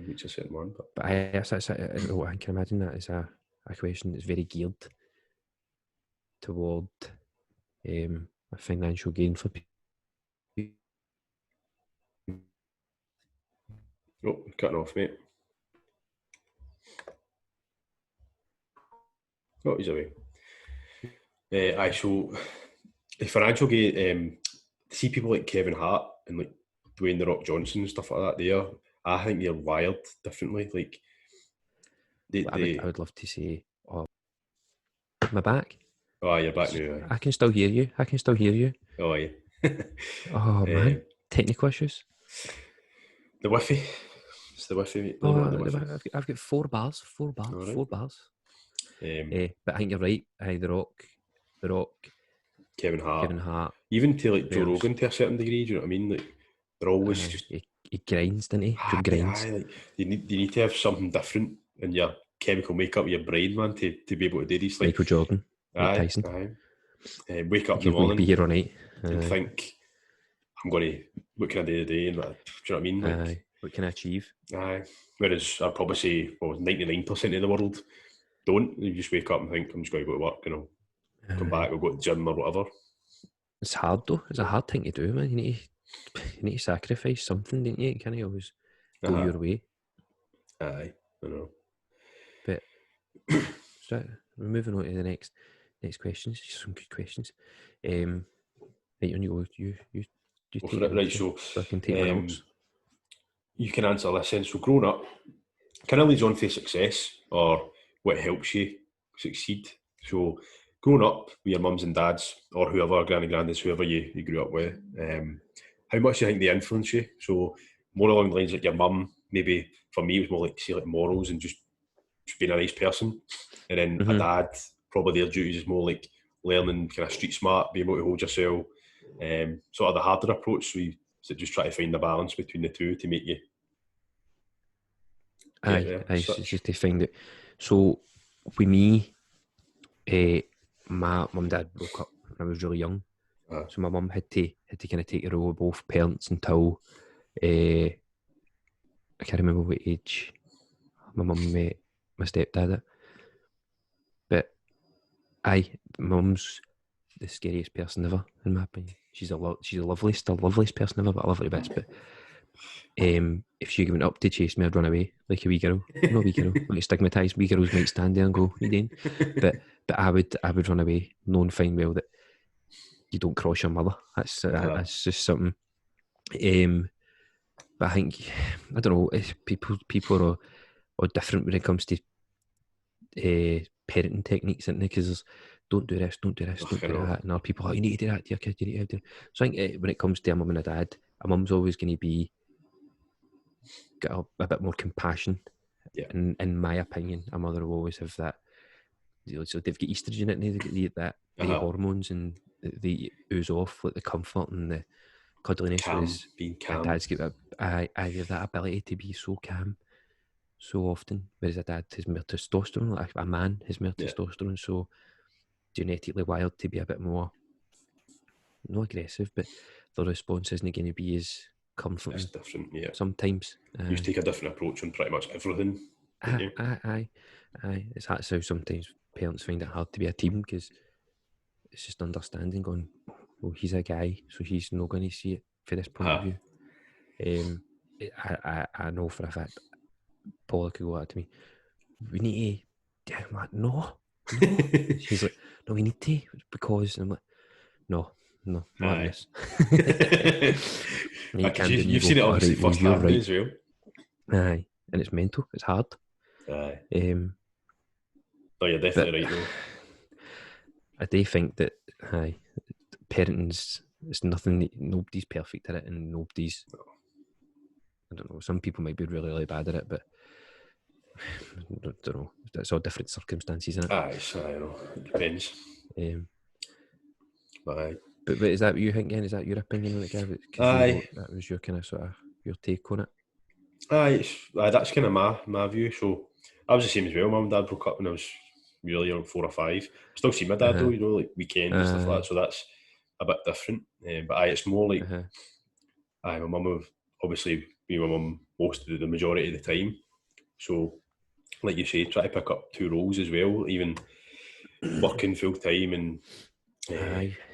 reach a certain one. But I can imagine that is a question that's very geared toward a financial gain for people. Oh, cutting off, mate. Oh, he's away. So the financial gain, see people like Kevin Hart and like Dwayne The Rock Johnson and stuff like that. I think they're wired differently. Like I would love to say, my back. Oh, you're back now. I can still hear you. Oh, yeah. Oh man, technical issues. The Wi-Fi. It's the Wi-Fi, mate. I've got 4 bars. 4 bars. Right. 4 bars. But I think you're right. The Rock, Kevin Hart. Even to like Joe Rogan to a certain degree. Do you know what I mean? Like they're always just he grinds, doesn't he? Grinds. Like, you need to have something different in your chemical makeup, your brain, man, to be able to do these. Like Michael Jordan, Tyson. Wake up in the morning, be here all night, and think, what can I do today? And do you know what I mean? Like, what can I achieve? Whereas I'd probably say, 99% of the world don't. You just wake up and think, I'm just going to go to work, and I'll come back, or go to the gym or whatever. It's hard though. It's a hard thing to do, man. You need to sacrifice something, don't you? You can't always go your way. Aye, I know. But so we're moving on to the next questions. Some good questions. Right, you Go take for it, it right, so I can take my notes. You can answer this then. So growing up, kind of leads on to success or what helps you succeed. So growing up with your mums and dads or whoever, granny, grandads, whoever you grew up with, how much do you think they influence you? So more along the lines like your mum, maybe for me it was more like, say, like morals and just being a nice person. And then a dad, probably their duties is more like learning kind of street smart, being able to hold yourself, sort of the harder approach. So just try to find the balance between the two to make you get there. It's just to find it. So with me, my mum and dad broke up when I was really young. So my mum had to kind of take the role of both parents until I can't remember what age my mum met my stepdad. But mum's the scariest person ever, in my opinion. She's the loveliest person ever, but I love her to bits. But if she went up to chase me, I'd run away like a wee girl. No wee girl, like stigmatised. Wee girls might stand there and go, "You doing?" But I would run away, knowing fine well that you don't cross your mother. That's just something. But I think I don't know. People are different when it comes to parenting techniques, isn't they? Because don't do this, don't do that, and other people you need to do that to your kid. You need to do. So I think when it comes to a mum and a dad, a mum's always going to be got a bit more compassion. Yeah. In my opinion, a mother will always have that. So they've got estrogen in it, they get that the hormones, and they ooze off like the comfort and the cuddliness. Being calm. A dad's got I have that ability to be so calm so often, whereas a dad has more testosterone, like a man has more testosterone, so genetically wired to be a bit more, not aggressive, but the response isn't going to be as comforting. It's different, yeah. Sometimes. You take a different approach on pretty much everything. Aye. That's how sometimes parents find it hard to be a team, because it's just understanding going, well, he's a guy, so he's not going to see it for this point of view. I know for a fact, Paula could go out to me, we need to, I'm like, no. She's like, no, we need to, because I'm like, no, not this. You've seen it obviously first hand as well. Aye, and it's mental, it's hard. Aye. No, you're definitely right though. I do think that parenting's, it's nothing, nobody's perfect at it, and nobody's, I don't know, some people might be really, really bad at it, but I don't know, it's all different circumstances, isn't it? Aye, I know, it depends. But is that what you think, is that your opinion on it, Gav? Aye. That was your kind of sort of, your take on it? Aye, that's kind of my view. So I was the same as well. Mum and dad broke up when I was really young, 4 or 5. I still see my dad though, like weekends and stuff like that. So that's a bit different. But it's more like, my mum would obviously be my mum most of the majority of the time. So, like you say, try to pick up 2 roles as well, even working full time and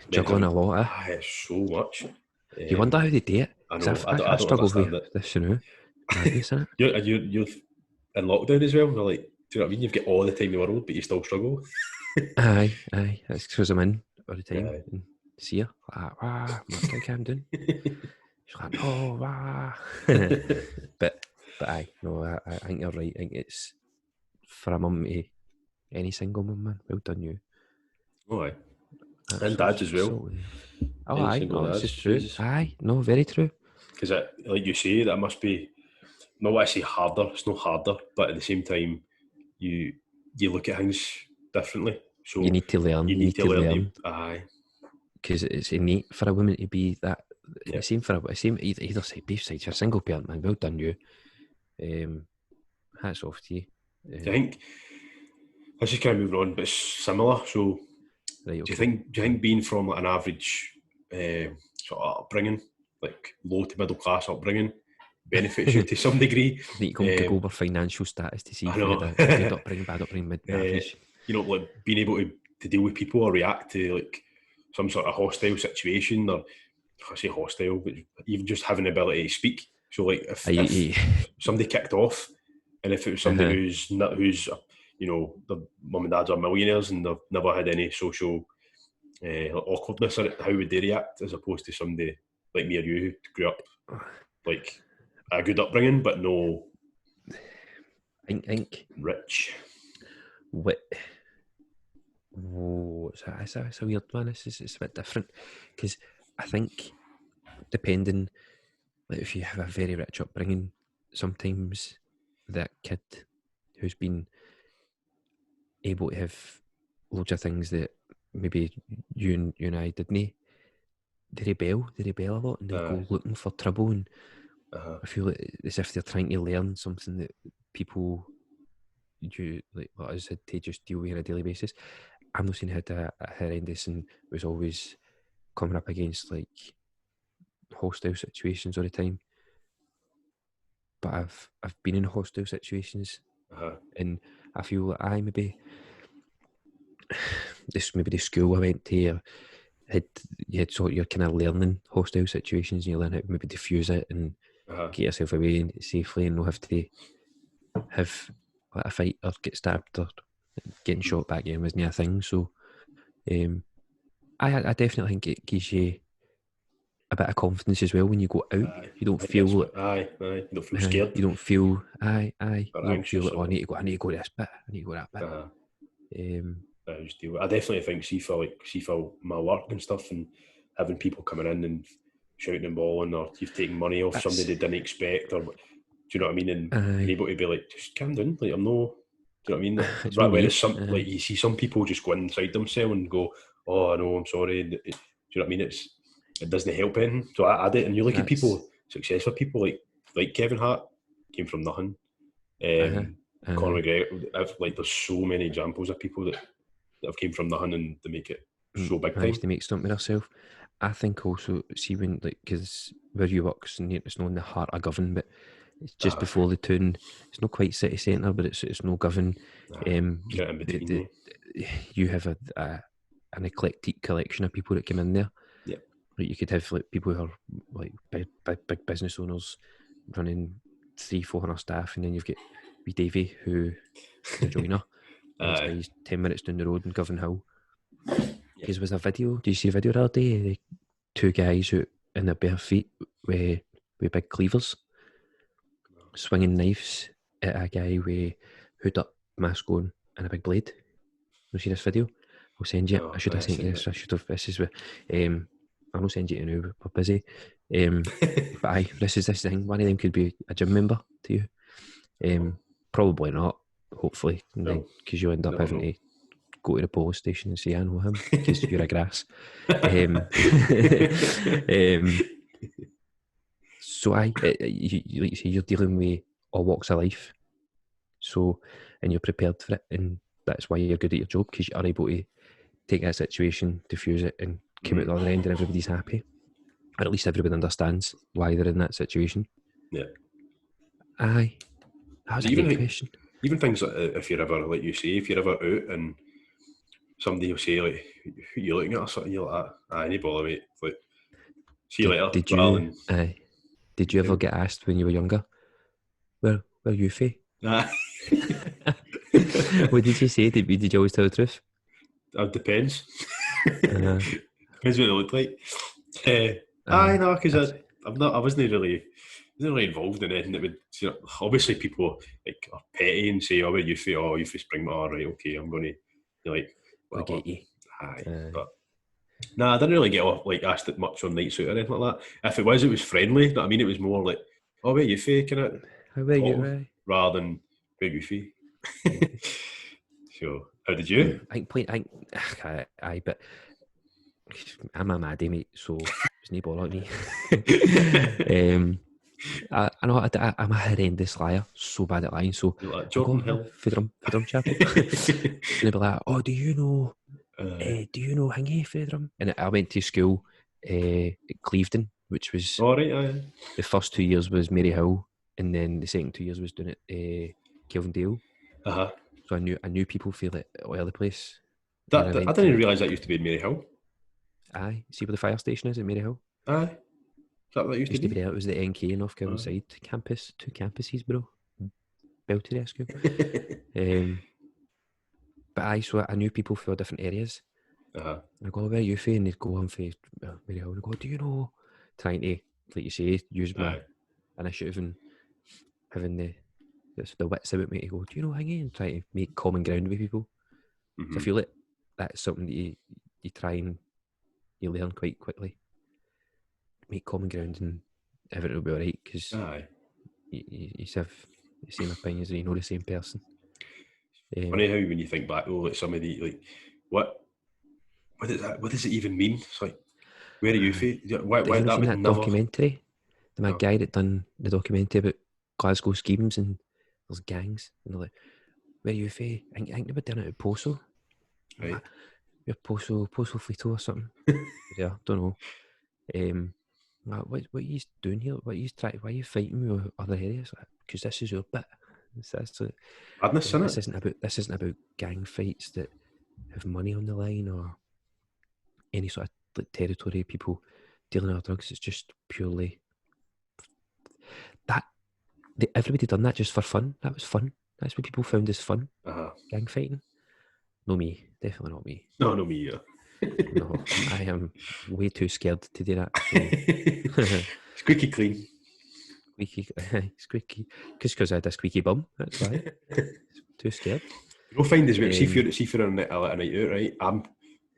juggling a lot. It's so much. You wonder how they do it. I know. I struggle with this, you know. Madness, you're in lockdown as well. You're like, do you know what I mean? You've got all the time in the world, but you still struggle. Aye. That's because I'm in all the time. And see her, like, I'm like, calm down. She's like, no, but aye, no, I think you're right. I think it's for a mum to, any single mum, man, well done you. Oh, aye. And dads as well. This is true. Aye, no, very true. Because, like you say, that must be, not what I say harder, it's not harder, but at the same time, you look at things differently. So you need to learn. You need to learn. Aye. Because it's innate for a woman to be that. Yeah. Same either side, both sides. You're a single parent, man. Well done, you. Hats off to you. I think this is kind of moving on, but it's similar. So, right, okay. Do you think being from like an average sort of upbringing, like low to middle class upbringing, benefits you to some degree? I think you can go over financial status to see if you had a good upbringing, bad upbringing, mid average. You know, like being able to deal with people or react to like some sort of hostile situation, or I say hostile, but even just having the ability to speak. So like if somebody kicked off, and if it was somebody who's their mum and dads are millionaires and they've never had any social awkwardness, how would they react as opposed to somebody like me or you who grew up like a good upbringing but no I think rich. It's a weird one. It's a bit different because I think depending, like if you have a very rich upbringing, sometimes that kid who's been able to have loads of things that maybe you and I didn't, they rebel a lot and they'll go looking for trouble, and I feel like as if they're trying to learn something that people like us had to just deal with on a daily basis. I'm not saying I had a horrendous and was always coming up against like hostile situations all the time, but I've been in hostile situations, and I feel like maybe the school I went to you had sort of you're kind of learning hostile situations, and you learn how to maybe diffuse it and get yourself away safely and not have to have like, a fight or get stabbed or getting shot back in wasn't a thing. So I definitely think it gives you a bit of confidence as well when you go out. You don't feel you don't feel scared. You don't feel you don't feel like, anxious. I need to go this bit, I need to go that bit. I definitely think see for my work and stuff, and having people coming in and shouting and bawling, or you've taken money off somebody they didn't expect, or do you know what I mean? And being able to be like, just calm down, like I'm no, do you know what I mean? It's right, not when me. it's like you see some people just go inside themselves and go, oh, I know, I'm sorry. Do you know what I mean? It doesn't help anything. So I did, and you look at people, successful people like Kevin Hart, came from nothing. Conor McGregor, like there's so many examples of people that have came from nothing and they make it so big time. To make something of themselves. I think also, see when, like, because where you work, it's not in the heart of Govan, but it's just before the town. It's not quite city centre, but it's no Govan. Get in between. You have an eclectic collection of people that come in there. Yeah. Like you could have like people who are like big business owners running 300-400 staff, and then you've got wee Davey who's a joiner. And he's 10 minutes down the road in Govan Hill. Because there was a video. Did you see a video the other day? Two guys who in their bare feet with big cleavers, swinging knives at a guy with hood up, mask on, and a big blade. You see this video? I'll send you it. I should have sent you this. I should have. This is where I'll not send you it now. We're busy. But this is this thing. One of them could be a gym member to you. Probably not. Hopefully, because you end up having to go to the police station and say I know him because you're a grass. So like you say, you're dealing with all walks of life. So, and you're prepared for it, and that's why you're good at your job, because you are able to take that situation, diffuse it, and come out the other end, and everybody's happy, or at least everybody understands why they're in that situation. Yeah. That was a great question. Even things like if you're ever, like you say, if you're ever out and somebody will say like, "Who you looking at?" or something, you're like, "I need bother, mate." Like, see you later. Did you ever get asked when you were younger, where you fae? What did you say? Did you always tell the truth? It depends. Depends what they look like. No, because I wasn't really involved in anything that would. Obviously, people like are petty and say, "Oh, where you fae? Oh, you fae spring." All right, okay, I'm going to like. I'll get you. But I didn't really get asked it much on nights out or anything like that. If it was friendly. But I mean, it was more like, "Oh, where you fae?" Kind of. How about you? Rather than where you fae. So, how did you? But I'm a maddie, mate, so it's no bother me. I know I'm a horrendous liar, so bad at lying. So like Jordan Hill, Fidrum Chapel, and they'd be like, "Oh, do you know Hingy Fidrum?" And I went to school at Clevedon, which was the first 2 years was Maryhill, and then the second 2 years was doing it Kelvindale. So I knew people feel it all over the place. I didn't realise that used to be in Maryhill. Aye, see where the fire station is at Maryhill? Aye. that what it used to be? There, it was the NK in North Kelvin side campus, 2 campuses, bro. Belted school. But I knew people from different areas. And I go, where are you from? And they'd go on for Mary Hill. And I go, do you know? Trying to, like you say, use my initiative and having the wits about me to go, do you know, hang in, try to make common ground with people. So I feel like that's something that you try and you learn quite quickly. Make common ground and everything will be alright, because you have the same opinions and you know the same person. Funny how when you think back, like some of the, like, what does it even mean? It's like, where are you from? Why that would that never... documentary? The guy that done the documentary about Glasgow schemes and there's gangs, and they're like, where are you from? I think they were doing it at Poso. Right. Like, you're Poso Fleeto or something. Yeah, don't know. What are you doing here? Why are you fighting with other areas? Because this is your bit. Madness, this isn't about gang fights that have money on the line or any sort of like territory, people dealing with drugs. It's just purely that everybody done that just for fun. That was fun. That's what people found as fun. Gang fighting. No, me. Definitely not me. No, me either. No, I am way too scared to do that. So. Squeaky clean. Squeaky. Because I had a squeaky bum. That's why. Too scared. You'll find as well, see if you're on a night out, right? I'm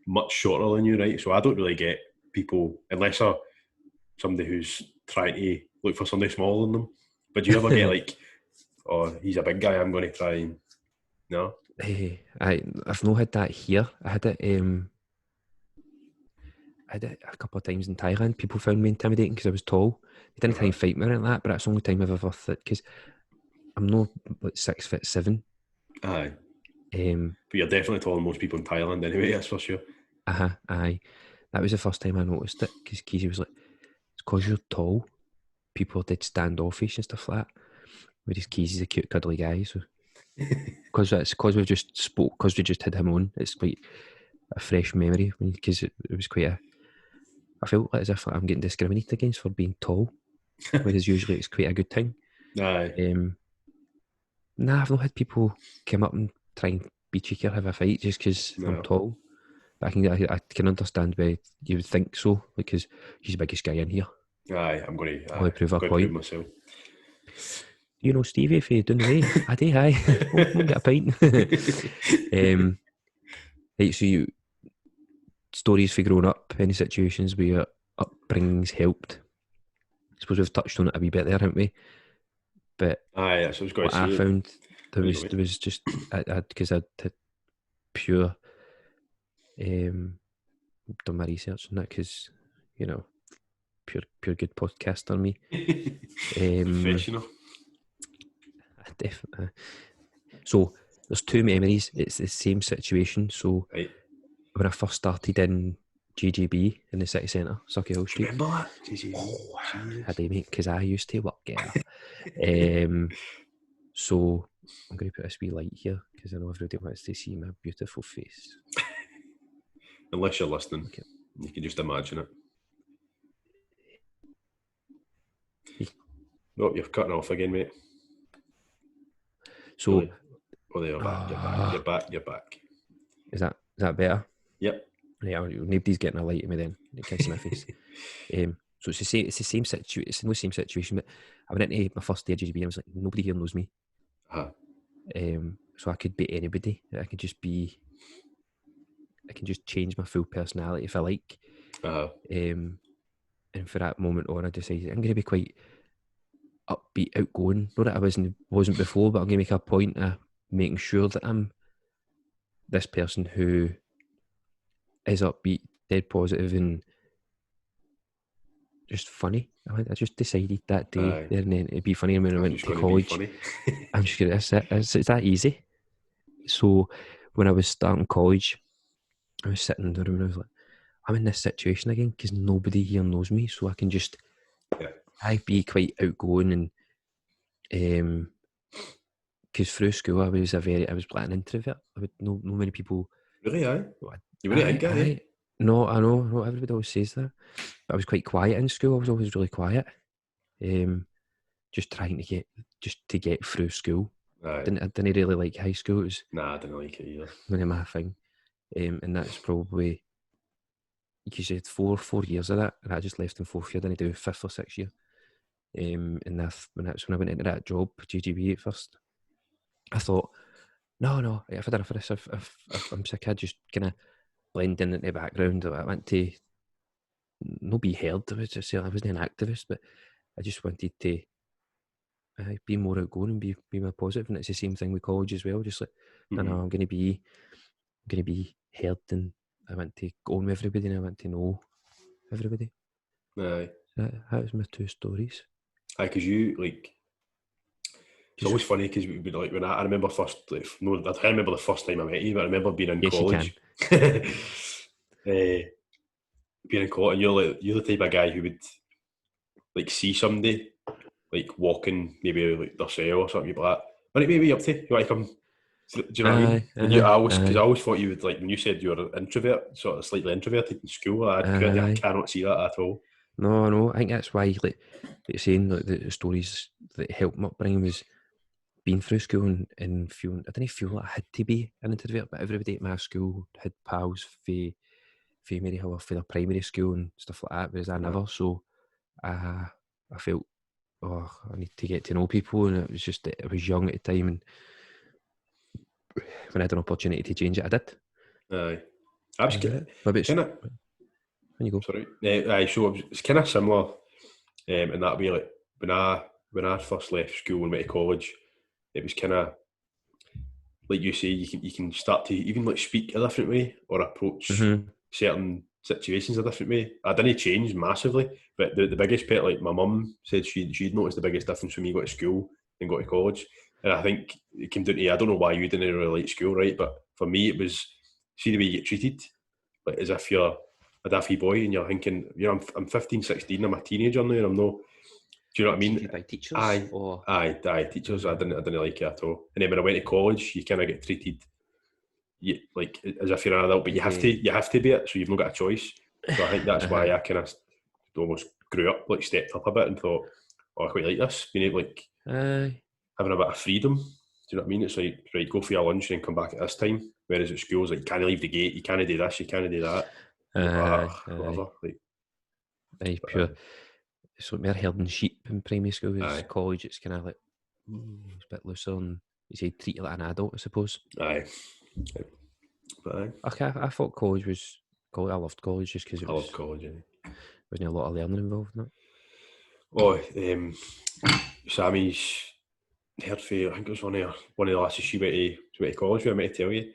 much shorter than you, right? So I don't really get people, unless I'm somebody who's trying to look for somebody smaller than them. But do you ever get like, oh, he's a big guy, I'm going to try and... No? I've not had that here. I had it a couple of times in Thailand. People found me intimidating because I was tall. They didn't try and fight me or that, but that's the only time I've ever thought, because I'm not like 6'7". Aye. But you're definitely taller than most people in Thailand anyway, that's for sure. Aye. That was the first time I noticed it, because Keezy was like, it's because you're tall. People did standoffish and stuff like that. Whereas Keezy's a cute, cuddly guy, so... Because we just spoke, because we just had him on, it's quite a fresh memory, because it was quite a... I felt like as if I'm getting discriminated against for being tall, whereas usually it's quite a good thing. Aye. Nah, I've not had people come up and try and be cheeky or have a fight just because I'm tall. But I can understand why you would think so, because he's the biggest guy in here. Aye, I'm going to prove a point. Prove myself. You know Stevie, if you're down the way, I do, aye. We'll get a pint. Right, so you... Stories for growing up, any situations where your upbringing's helped. I suppose we've touched on it a wee bit there, haven't we? But aye, that's what I was going to say. I found there was just because I'd had pure done my research on that, because pure good podcast on me. Professional. Definitely. So there's 2 memories. It's the same situation. So when I first started in GGB in the city centre, Sucky Hill Street. Remember that? I do, mate, because I used to work there. So I'm going to put this wee light here, because I know everybody wants to see my beautiful face. Unless you're listening, you can just imagine it. Oh, you're cutting off again, mate. So, you're back. You're back. Is that better? Yep. Yeah, nobody's getting a light at me then. You can't see my face. So it's the same situation. It's the same situation. But I went into my first day at GGB and I was like, nobody here knows me. So I could be anybody. I can just change my full personality if I like. And for that moment on, I decided I'm going to be quite upbeat, outgoing. Not that I wasn't before, but I'm going to make a point of making sure that I'm this person who is upbeat, dead positive, and just funny. I just decided that day there and then it'd be funny. When I went to college, I'm just going to... It's that easy. So when I was starting college, I was sitting in the room and I was like, I'm in this situation again because nobody here knows me, so I can just I'd be quite outgoing, and because through school I was like an introvert. I would know many people. Really, aye? You really think that, No, I know, not everybody always says that. But I was quite quiet in school. I was always really quiet. Just trying to get through school. Aye. I didn't really like high school. It was Nah, I didn't like it either. really my thing. And that's probably, you said 4 years of that, and I just left in fourth year. Then I do fifth or sixth year. And that's when I went into that job, GGB at first. I thought, no, if I did it for this, if I'm sick, I'd just kind of blend in the background. I went to not be heard. I was just I wasn't an activist, but I just wanted to be more outgoing and be more positive. And it's the same thing with college as well. Just like, no, I'm going to be heard, and I want to go on with everybody, and I want to know everybody. Aye. That was my two stories. Aye, because you like. It's always funny because we like when I remember first. Like, no, I can't remember the first time I met you, but I remember being in college. Being in college, and you're the type of guy who would like see somebody like walking maybe like their cell or something like that. What maybe up to? You want to come? Do you know what I mean? And I always thought you would like when you said you were an introvert, sort of slightly introverted in school. I cannot see that at all. No, I think that's why like you're saying like the stories that helped my upbringing was being through school and feeling I didn't feel like I had to be an introvert, but everybody at my school had pals for Maryhill or for their primary school and stuff like that, whereas I never. So I felt, I need to get to know people, and it was just I was young at the time, and when I had an opportunity to change it, I did. Aye, I was kind of. When you go, sorry. Aye, so it's kind of similar in that way. Like when I first left school and went to college, it was kind of like you say, you can start to even like speak a different way or approach certain situations a different way. I didn't change massively, but the biggest pet, like my mum said, she'd noticed the biggest difference when me got to school and got to college. And I think it came down to, I don't know why you didn't really like school, right? But for me, it was, see the way you get treated, like as if you're a daffy boy and you're thinking, I'm 15, 16, I'm a teenager now and I'm no. Do you know what I mean? Treated by teachers? Aye, teachers. I didn't like it at all. And then when I went to college, you kind of get treated like as if you're an adult, but you have to be it, so you've not got a choice. So I think that's why I kind of almost grew up, like stepped up a bit and thought, I quite like this, being able like having a bit of freedom. Do you know what I mean? It's like, right, go for your lunch and come back at this time. Whereas at school, it's like you can't leave the gate, you can't do this, you can't do that. Whatever. Like pure. So more herding sheep in primary school. As college, it's kind of like it's a bit looser, and you say treat you like an adult, I suppose. Aye. Okay, I thought college was. I loved college just because I loved college. Wasn't a lot of learning involved in it. Sammy's heard for, I think it was one of the lasses she went to college with, I meant to tell you.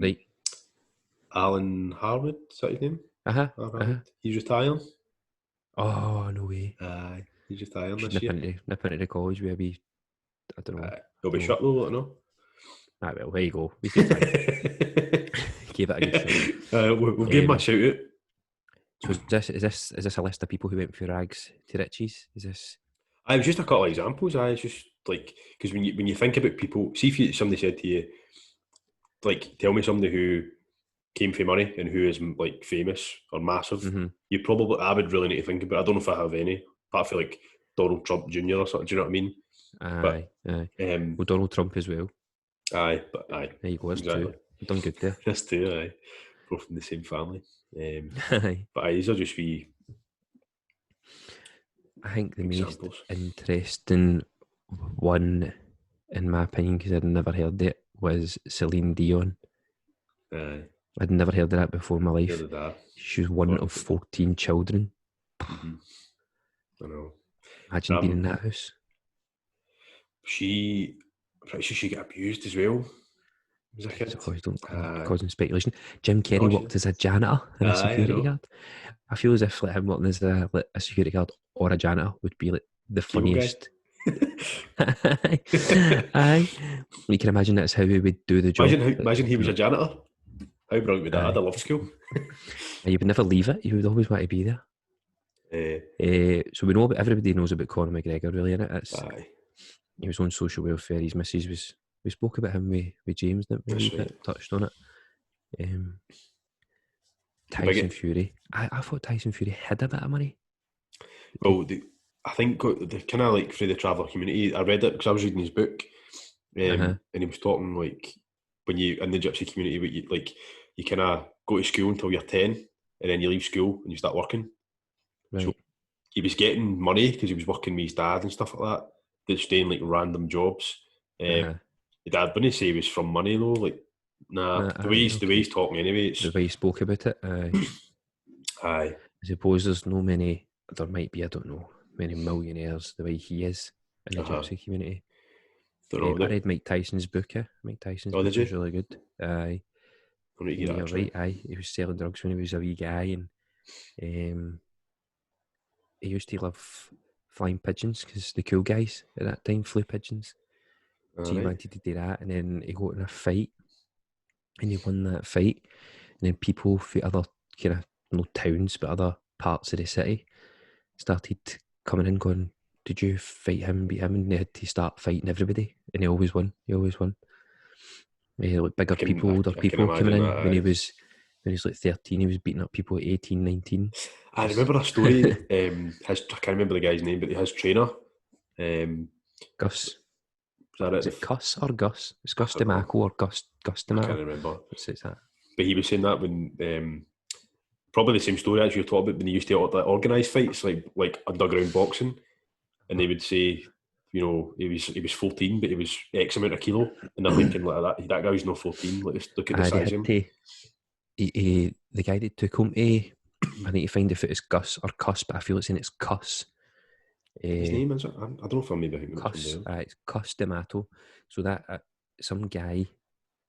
Right. Alan Harwood, is that his name? He's retiring. Oh, no way. He's retiring this year. Nip into college where I don't know. He'll be shut though, I don't know. Well, there you go. We give it a good shout. We'll give him a shout out. So is this a list of people who went from rags to riches? Is this? It was just a couple of examples. It's just like, because when you think about people, see if somebody said to you, like, tell me somebody who came from money and who is like famous or massive. You probably, I would really need to think about it. I don't know if I have any, apart from like Donald Trump Jr. or something. Do you know what I mean? Aye. Well, Donald Trump as well. Aye. There you go. Exactly. Two. You've done good there. That's two. Aye. Both from the same family. But these are just wee. I think the examples. Most interesting one, in my opinion, because I'd never heard it, was Celine Dion. I'd never heard of that before in my life. She was one of 14 children. I know. Imagine being in that house. I'm pretty sure she got abused as well. Was a kid. Causing speculation. Jim Carrey worked as a janitor and a security guard. I feel as if like him working as a security guard or a janitor would be like the funniest. Aye. You can imagine that's how he would do the job. Imagine he was a janitor. How brilliant would that? I'd love school. You would never leave it. You would always want to be there. So we know everybody knows about Conor McGregor, really, innit? He was on social welfare. His missus was. We spoke about him with James, didn't we? We touched on it. Tyson Fury. I thought Tyson Fury had a bit of money. Well, I think the kind of like for the traveller community, I read it because I was reading his book, and he was talking like when you in the gypsy community, you kind of go to school until you're 10, and then you leave school and you start working. Right. So he was getting money because he was working with his dad and stuff like that. Just doing like random jobs. His dad wouldn't say he was from money though. Like, the way he's talking anyway. The way he spoke about it. Aye. I suppose there's no many. There might be, I don't know, many millionaires the way he is in the gypsy community. I read Mike Tyson's book. Mike Tyson's book was really good. You're right. He was selling drugs when he was a wee guy, and he used to love flying pigeons because the cool guys at that time flew pigeons. So he wanted to do that, and then he got in a fight, and he won that fight, and then people from other kind of no towns but other parts of the city started coming in going, did you fight him, beat him? And they had to start fighting everybody, and he always won. Like bigger people, older people coming in when he was like 13, he was beating up people at 18, 19. I remember a story. I can't remember the guy's name, but his trainer, Gus. Is that it? Is it Cuss or Gus? It's Gus D'Amaco or Gus D'Amaco. I can't remember. What's that? But he was saying that when probably the same story as you're talking about when they used to organise fights like underground boxing, and they would say, you know, he was 14, but he was X amount of kilo, and they're thinking like that guy's not 14. Like, look at the size of him. The guy that took him to, I need to find if it is Gus or Cuss, but I feel it's Cuss. His name is it? I don't know if I'm maybe thinking Cuss. It's Cuss D'Amato. So that some guy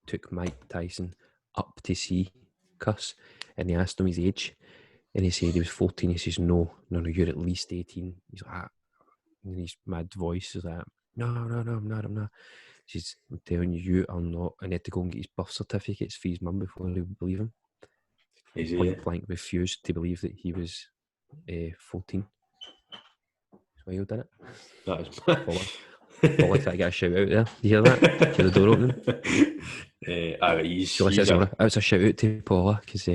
took Mike Tyson up to see Cuss, and he asked him his age, and he said he was 14. He says, no, you're at least 18. He's like, and his mad voice is like, no, I'm not. He says, I'm telling you are not. And he had to go and get his birth certificates for his mum before he would believe him. He point blank refused to believe that he was 14. That's wild, isn't it? That is Paula, can I get a shout out there? You hear that? Hear the door opening? It's a shout out to Paula because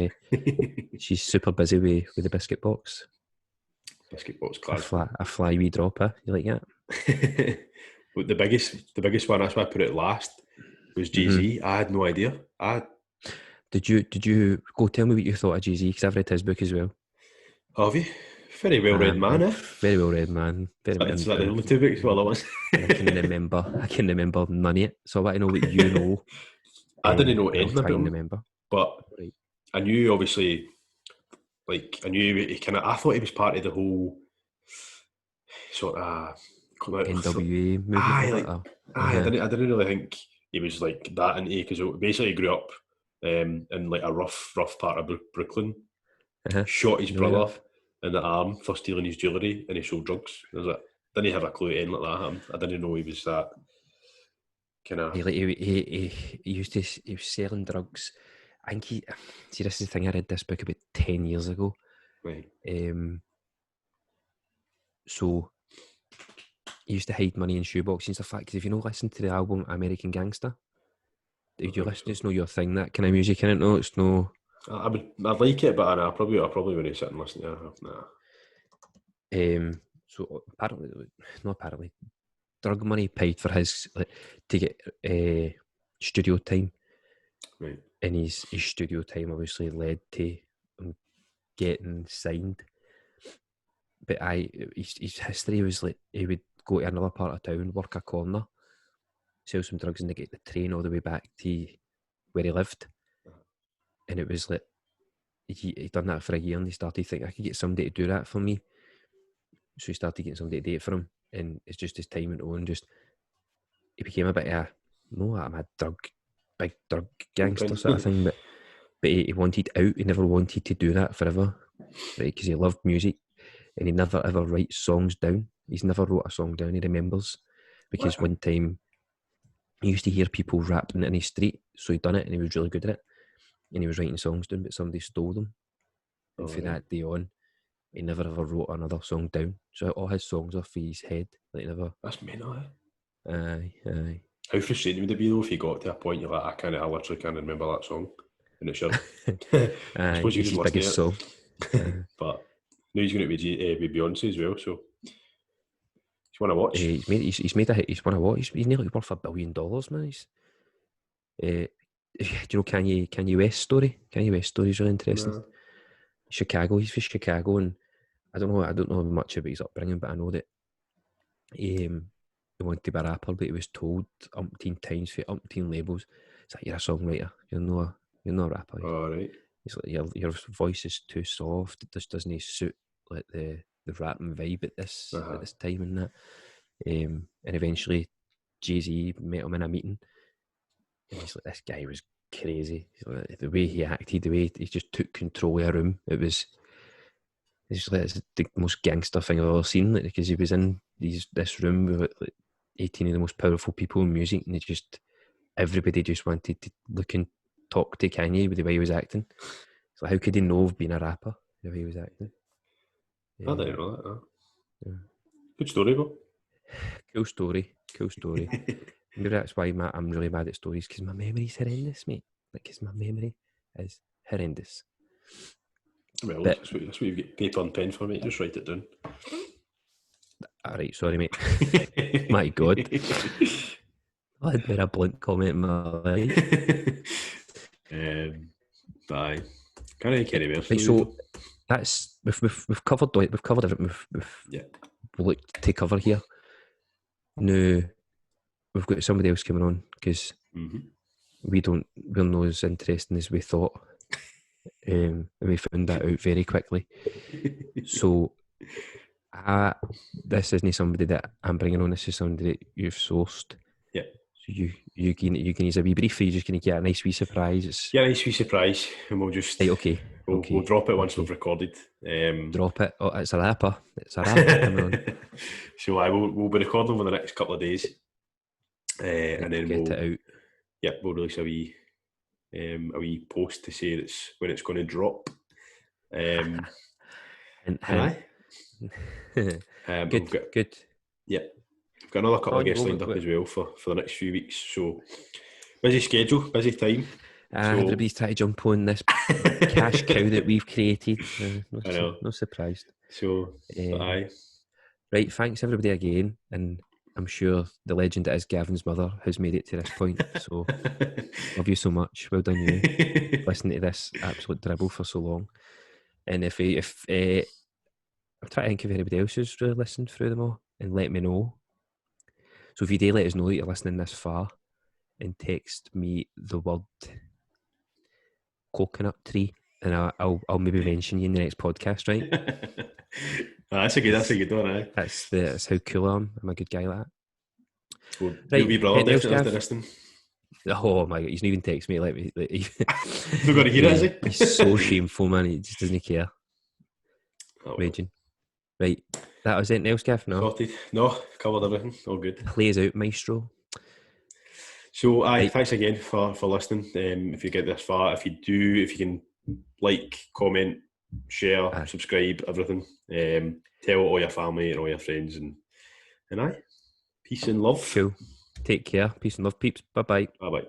she's super busy with the biscuit box. Biscuit box class. A fly wee dropper. You like that? But the biggest one, that's why I put it last, was Jay-Z. I had no idea. Did you go tell me what you thought of Jay-Z? Because I've read his book as well. Have you? Very well read man, eh? Very well read man. Is that the only 2 books? Well, that was. I can remember none of it. So I want to know what you know. I didn't know anything about him. Remember. But right. I knew, obviously, he kind of. I thought he was part of the whole sort of NWA movement. I didn't really think he was like that into, because basically he grew up in like a rough part of Brooklyn. Shot his brother in the arm for stealing his jewellery, and he sold drugs. Didn't have a clue anything like that happened. I didn't know he was that kind of. He was selling drugs. I think this is the thing. I read this book about 10 years ago. Right. So he used to hide money in shoeboxes and stuff like that. Because if you listen to the album American Gangster, if you listen, it's not your thing. That kind of music, in it. No, it's no. I'd like it, but I probably wouldn't sit and listen to it. Nah. So apparently, drug money paid for his to get studio time. Right. And his studio time obviously led to him getting signed. But his history was like he would go to another part of town, work a corner, sell some drugs, and they get the train all the way back to where he lived. And it was like he'd done that for a year, and he started thinking, I could get somebody to do that for me. So he started getting somebody to do it for him, and it's just his time went on. He became a bit of a big drug gangster sort of thing. But he wanted out. He never wanted to do that forever, right? Because he loved music, and he never ever writes songs down. He's never wrote a song down. He remembers because one time he used to hear people rapping in his street, so he'd done it, and he was really good at it. And he was writing songs down, but somebody stole them. And from that day on, he never ever wrote another song down. So all his songs are for his head. Like never. That's mental, eh? Aye. How frustrating would it be though if you got to a point you're like, I literally can't remember that song? and it should. I suppose you He's could his just biggest listen song. to it. But now he's going to be Beyonce as well, so he's won a watch. He's won a what? He's nearly worth $1 billion, man. Do you know Kanye West story? Kanye West story is really interesting. No. Chicago, he's from Chicago, and I don't know much about his upbringing, but I know that he wanted to be a rapper, but he was told umpteen times for umpteen labels, it's like, you're a songwriter, you're not a rapper. All right. It's like your voice is too soft. It just doesn't suit like the rapping vibe at this time and that. And eventually, Jay-Z met him in a meeting, and he's like, this guy was crazy. Like, the way he acted, the way he just took control of a room, it's like, it's the most gangster thing I've ever seen. Like, because he was in this room with like 18 of the most powerful people in music, and everybody just wanted to look and talk to Kanye with the way he was acting. So how could he know of being a rapper the way he was acting? I didn't know that. No. Yeah. Good story, though. Cool story. Maybe that's why I'm really bad at stories, because my memory's horrendous, mate. Like, because my memory is horrendous. Well, that's what you've got paper and pen for, mate. Just write it down. Alright, sorry, mate. My God. I had made a blunt comment in my life. Bye. Can't really carry more. Right, so that's we've covered everything we've looked to cover here. Now we've got somebody else coming on, because we're not as interesting as we thought, and we found that out very quickly. So this isn't somebody that I'm bringing on. This is somebody that you've sourced. Yeah. So you can use a wee brief. You're just going to get a nice wee surprise. Yeah, a nice wee surprise, and we'll just We'll drop it once we've recorded. Drop it. Oh, it's a rapper. Coming on. So we'll be recording over the next couple of days, and then we'll get it out. Yeah, we'll release a wee post to say when it's going to drop. Good. Yeah, we've got another couple of guests lined up as well for the next few weeks. So busy schedule, busy time. Everybody's trying to jump on this cash cow that we've created. No surprised. So, right, thanks everybody again, and I'm sure the legend that is Gavin's mother has made it to this point. So, love you so much. Well done, you. Listening to this absolute dribble for so long. And if I'm trying to think if anybody else has really listened through them all, and let me know. So if you do, let us know that you're listening this far, and text me the word coconut tree, and I'll maybe mention you in the next podcast, right? That's a good one, eh? That's how cool I am. I'm a good guy like that. Well, right, your brother definitely listening. Oh my God, he's not even text me. He's not going to hear it, is he? He's so shameful, man. He just doesn't care. Raging. Right, that was it. Else, Gav? No? Sorted. No, covered everything. All good. Play us out, maestro. So, thanks again for listening. If you get this far, if you can like, comment, share, subscribe, everything. Tell all your family and all your friends, and peace and love. Cool. Take care. Peace and love, peeps. Bye bye. Bye bye.